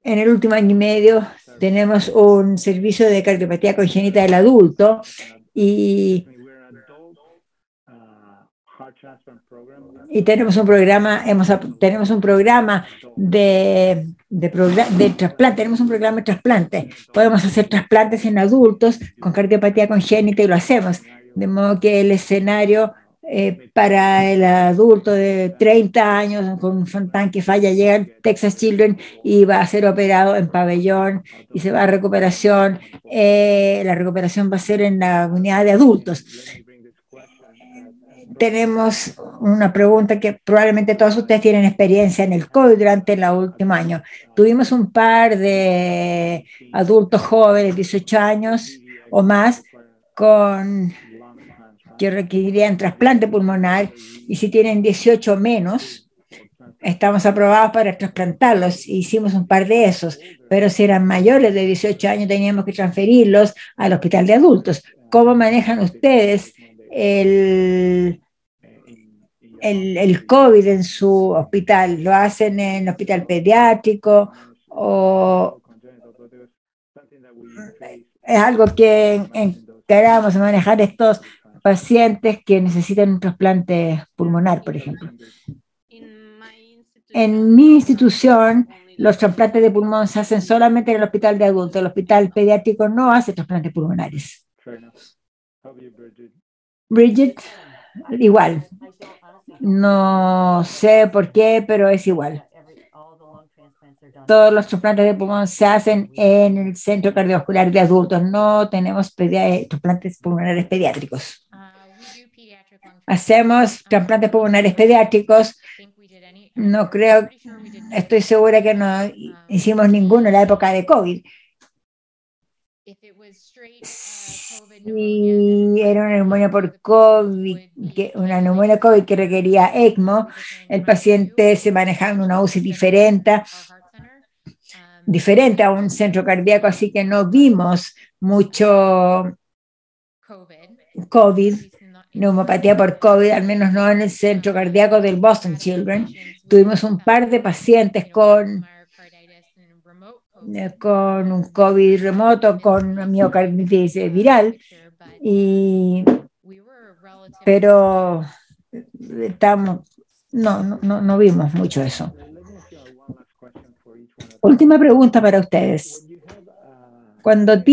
en el último año y medio, tenemos un servicio de cardiopatía congénita del adulto y tenemos un programa, tenemos un programa de trasplante, tenemos un programa de trasplante. Podemos hacer trasplantes en adultos con cardiopatía congénita y lo hacemos. De modo que el escenario Para el adulto de 30 años con un Fontan que falla, llega al Texas Children y va a ser operado en pabellón y se va a recuperación. La recuperación va a ser en la unidad de adultos. Tenemos una pregunta que probablemente todos ustedes tienen experiencia en el COVID durante el último año. Tuvimos un par de adultos jóvenes, 18 años o más, que requerirían trasplante pulmonar, y si tienen 18 o menos, estamos aprobados para trasplantarlos. Hicimos un par de esos, pero si eran mayores de 18 años teníamos que transferirlos al hospital de adultos. ¿Cómo manejan ustedes el COVID en su hospital? ¿Lo hacen en hospital pediátrico o es algo que encaramos a manejar estos pacientes que necesitan un trasplante pulmonar, por ejemplo? En mi institución, los trasplantes de pulmón se hacen solamente en el hospital de adultos. El hospital pediátrico no hace trasplantes pulmonares. Bridget, igual. No sé por qué, pero es igual. Todos los trasplantes de pulmón se hacen en el centro cardiovascular de adultos. No tenemos trasplantes pulmonares pediátricos. Hacemos trasplantes pulmonares pediátricos. No creo, estoy segura que no hicimos ninguno en la época de COVID. Si era una neumonía por COVID, una neumonía COVID que requería ECMO, el paciente se manejaba en una UCI diferente a un centro cardíaco, así que no vimos mucho COVID, neumopatía por COVID, al menos no en el centro cardíaco del Boston Children. Tuvimos un par de pacientes con un COVID remoto, con miocarditis viral, pero no vimos mucho eso. Última pregunta para ustedes. Cuando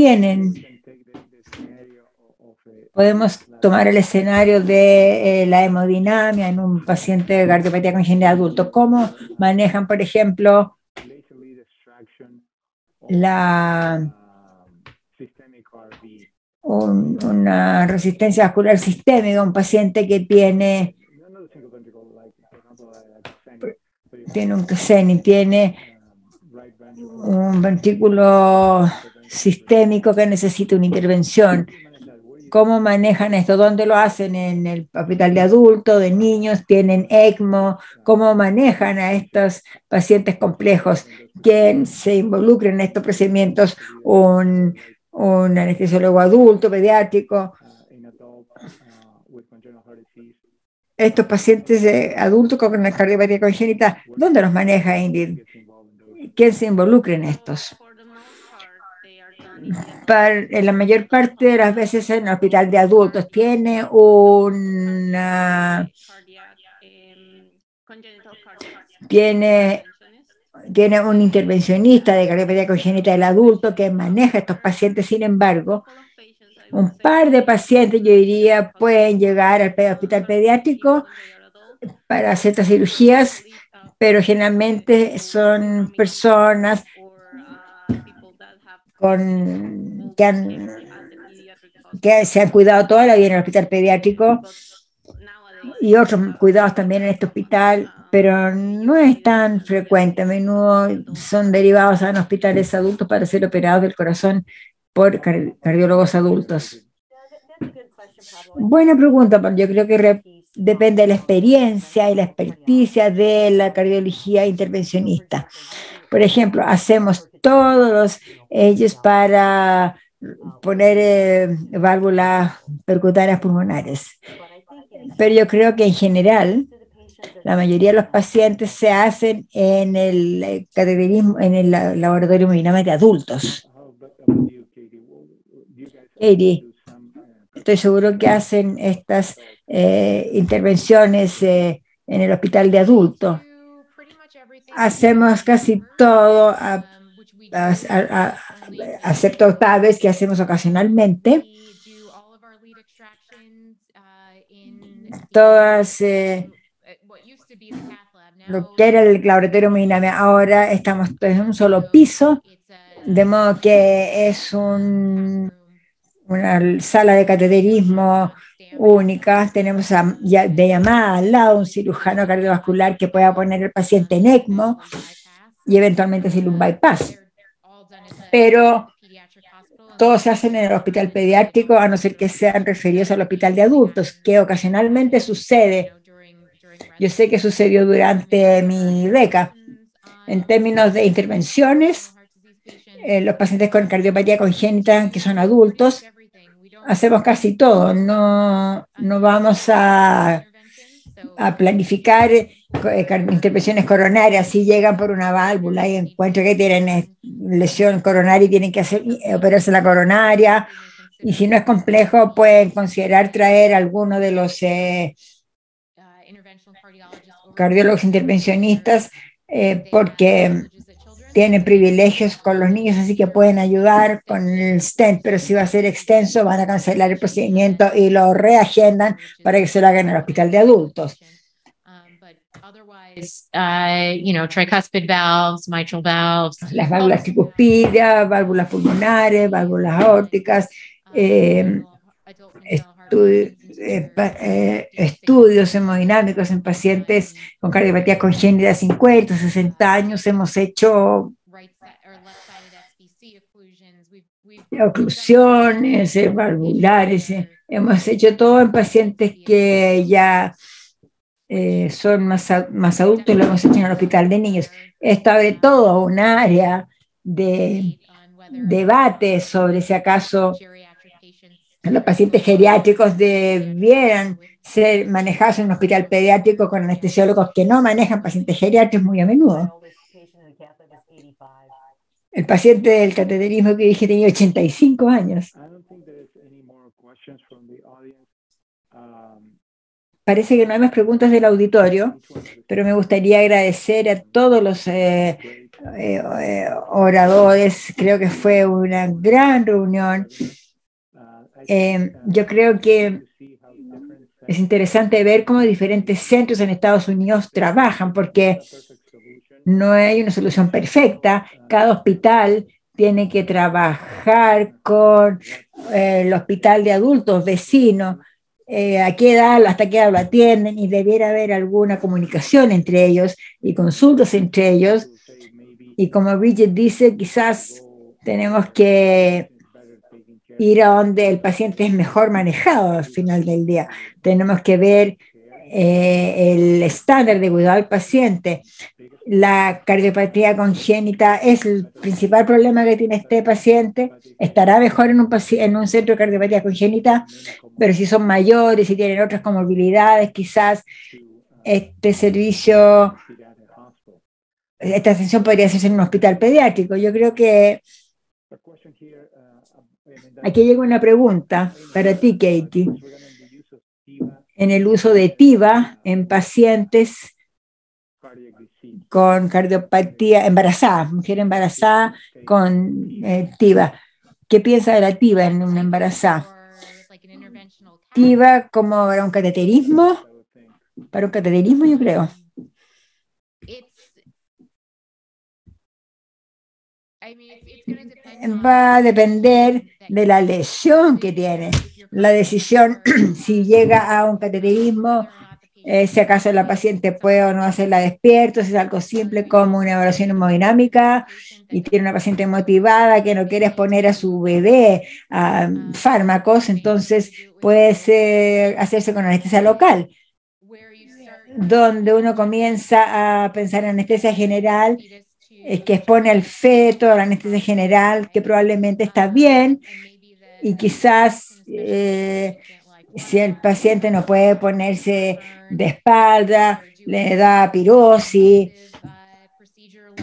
podemos tomar el escenario de la hemodinamia en un paciente de cardiopatía congénita adulto, ¿cómo manejan, por ejemplo, una resistencia vascular sistémica, un paciente que tiene un CSENI, tiene un ventrículo sistémico que necesita una intervención? ¿Cómo manejan esto? ¿Dónde lo hacen? ¿En el hospital de adultos, de niños? ¿Tienen ECMO? ¿Cómo manejan a estos pacientes complejos? ¿Quién se involucra en estos procedimientos? ¿Un anestesiólogo adulto, pediátrico? Estos pacientes adultos con cardiopatía congénita, ¿dónde los maneja Ingrid? ¿Quién se involucra en estos? En la mayor parte de las veces en el hospital de adultos tiene un intervencionista de cardiopatía congénita del adulto que maneja estos pacientes. Sin embargo, un par de pacientes, yo diría, pueden llegar al hospital pediátrico para ciertas cirugías, pero generalmente son personas que se han cuidado toda la vida en el hospital pediátrico y otros cuidados también en este hospital, pero no es tan frecuente. A menudo son derivados a hospitales adultos para ser operados del corazón por cardiólogos adultos. Buena pregunta, pero yo creo que depende de la experiencia y la experticia de la cardiología intervencionista. Por ejemplo, hacemos todos ellos para poner válvulas percutáneas pulmonares. Pero yo creo que en general, la mayoría de los pacientes se hacen en el cateterismo, en el laboratorio hemodinâmico de adultos. Katie, estoy seguro que hacen estas intervenciones en el hospital de adultos. Hacemos casi todo, excepto octaves que hacemos ocasionalmente. todas lo que era el laboratorio Minami. Ahora estamos en un solo piso, de modo que es una sala de cateterismo única. Tenemos de llamada al lado un cirujano cardiovascular que pueda poner al paciente en ECMO y eventualmente hacerle un bypass. Pero todos se hacen en el hospital pediátrico, a no ser que sean referidos al hospital de adultos, que ocasionalmente sucede. Yo sé que sucedió durante mi beca. En términos de intervenciones, los pacientes con cardiopatía congénita, que son adultos, hacemos casi todo. No vamos a planificar intervenciones coronarias. Si llegan por una válvula y encuentran que tienen lesión coronaria y tienen que operarse la coronaria, y si no es complejo, pueden considerar traer a alguno de los cardiólogos intervencionistas porque tienen privilegios con los niños, así que pueden ayudar con el stent, pero si va a ser extenso, van a cancelar el procedimiento y lo reagendan para que se lo hagan en el hospital de adultos. Tricuspid valves, mitral valves. Las válvulas tricuspidias, válvulas pulmonares, válvulas aórticas, estudios hemodinámicos en pacientes con cardiopatía congénita de 50, 60 años. Hemos hecho oclusiones valvulares, hemos hecho todo en pacientes que ya son más adultos, lo hemos hecho en el hospital de niños. Esto abre todo un área de debate sobre si acaso los pacientes geriátricos debieran ser manejados en un hospital pediátrico con anestesiólogos que no manejan pacientes geriátricos muy a menudo. El paciente del cateterismo que dije tenía 85 años. Parece que no hay más preguntas del auditorio, pero me gustaría agradecer a todos los oradores. Creo que fue una gran reunión. Yo creo que es interesante ver cómo diferentes centros en Estados Unidos trabajan, porque no hay una solución perfecta. Cada hospital tiene que trabajar con el hospital de adultos vecino, a qué edad, hasta qué edad lo atienden, y debiera haber alguna comunicación entre ellos y consultas entre ellos. Y como Bridget dice, quizás tenemos que ir a donde el paciente es mejor manejado al final del día. Tenemos que ver el estándar de cuidado al paciente. La cardiopatía congénita es el principal problema que tiene este paciente. Estará mejor en un centro de cardiopatía congénita, pero si son mayores y tienen otras comorbilidades, quizás esta atención podría hacerse en un hospital pediátrico. Yo creo que aquí llega una pregunta para ti, Katie. En el uso de TIVA en pacientes con cardiopatía embarazadas, mujer embarazada con TIVA. ¿Qué piensa de la TIVA en una embarazada? TIVA como para un cateterismo. Para un cateterismo, yo creo. Va a depender de la lesión que tiene. La decisión si llega a un cateterismo, si acaso la paciente puede o no hacerla despierto, si es algo simple como una evaluación hemodinámica y tiene una paciente motivada que no quiere exponer a su bebé a fármacos, entonces puede hacerse con anestesia local. Donde uno comienza a pensar en anestesia general, que expone al feto a la anestesia general, que probablemente está bien, y quizás si el paciente no puede ponerse de espalda, le da pirosis.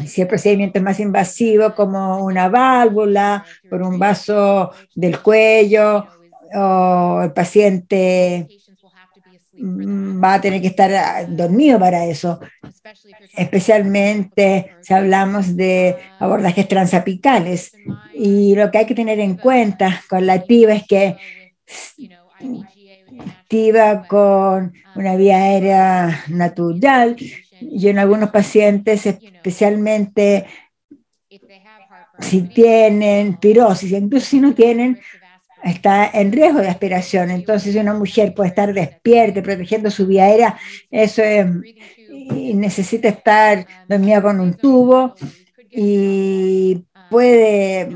Si el procedimiento es más invasivo, como una válvula por un vaso del cuello, o el paciente va a tener que estar dormido para eso, especialmente si hablamos de abordajes transapicales. Y lo que hay que tener en cuenta con la TIVA es que TIVA con una vía aérea natural y en algunos pacientes, especialmente si tienen pirosis, incluso si no tienen, está en riesgo de aspiración. Entonces, una mujer puede estar despierta, protegiendo su vía aérea, eso es, y necesita estar dormida con un tubo y puede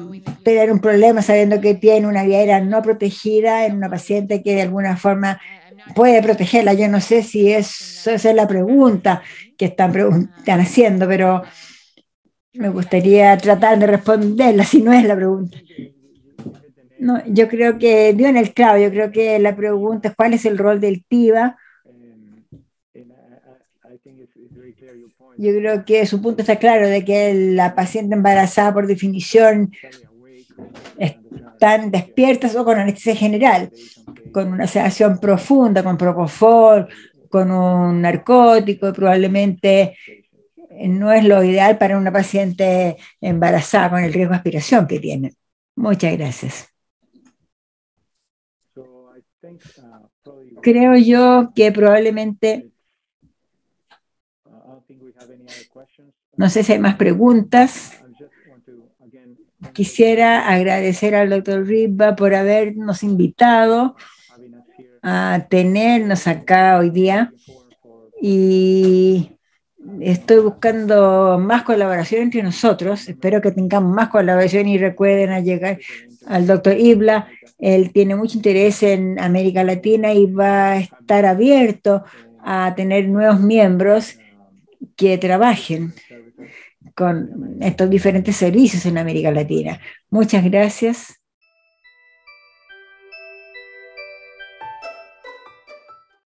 tener un problema sabiendo que tiene una vía aérea no protegida en una paciente que de alguna forma puede protegerla. Yo no sé si esa es la pregunta que están haciendo, pero me gustaría tratar de responderla si no es la pregunta. No, yo creo que dio en el clavo. Yo creo que la pregunta es cuál es el rol del TIVA. Yo creo que su punto está claro de que la paciente embarazada por definición están despiertas o con anestesia general, con una sedación profunda, con propofol, con un narcótico, y probablemente no es lo ideal para una paciente embarazada con el riesgo de aspiración que tiene. Muchas gracias. Creo yo que probablemente, no sé si hay más preguntas. Quisiera agradecer al doctor Riba por habernos invitado a tenernos acá hoy día y estoy buscando más colaboración entre nosotros. Espero que tengamos más colaboración y recuerden a llegar al doctor Ibla. Él tiene mucho interés en América Latina y va a estar abierto a tener nuevos miembros que trabajen con estos diferentes servicios en América Latina. Muchas gracias.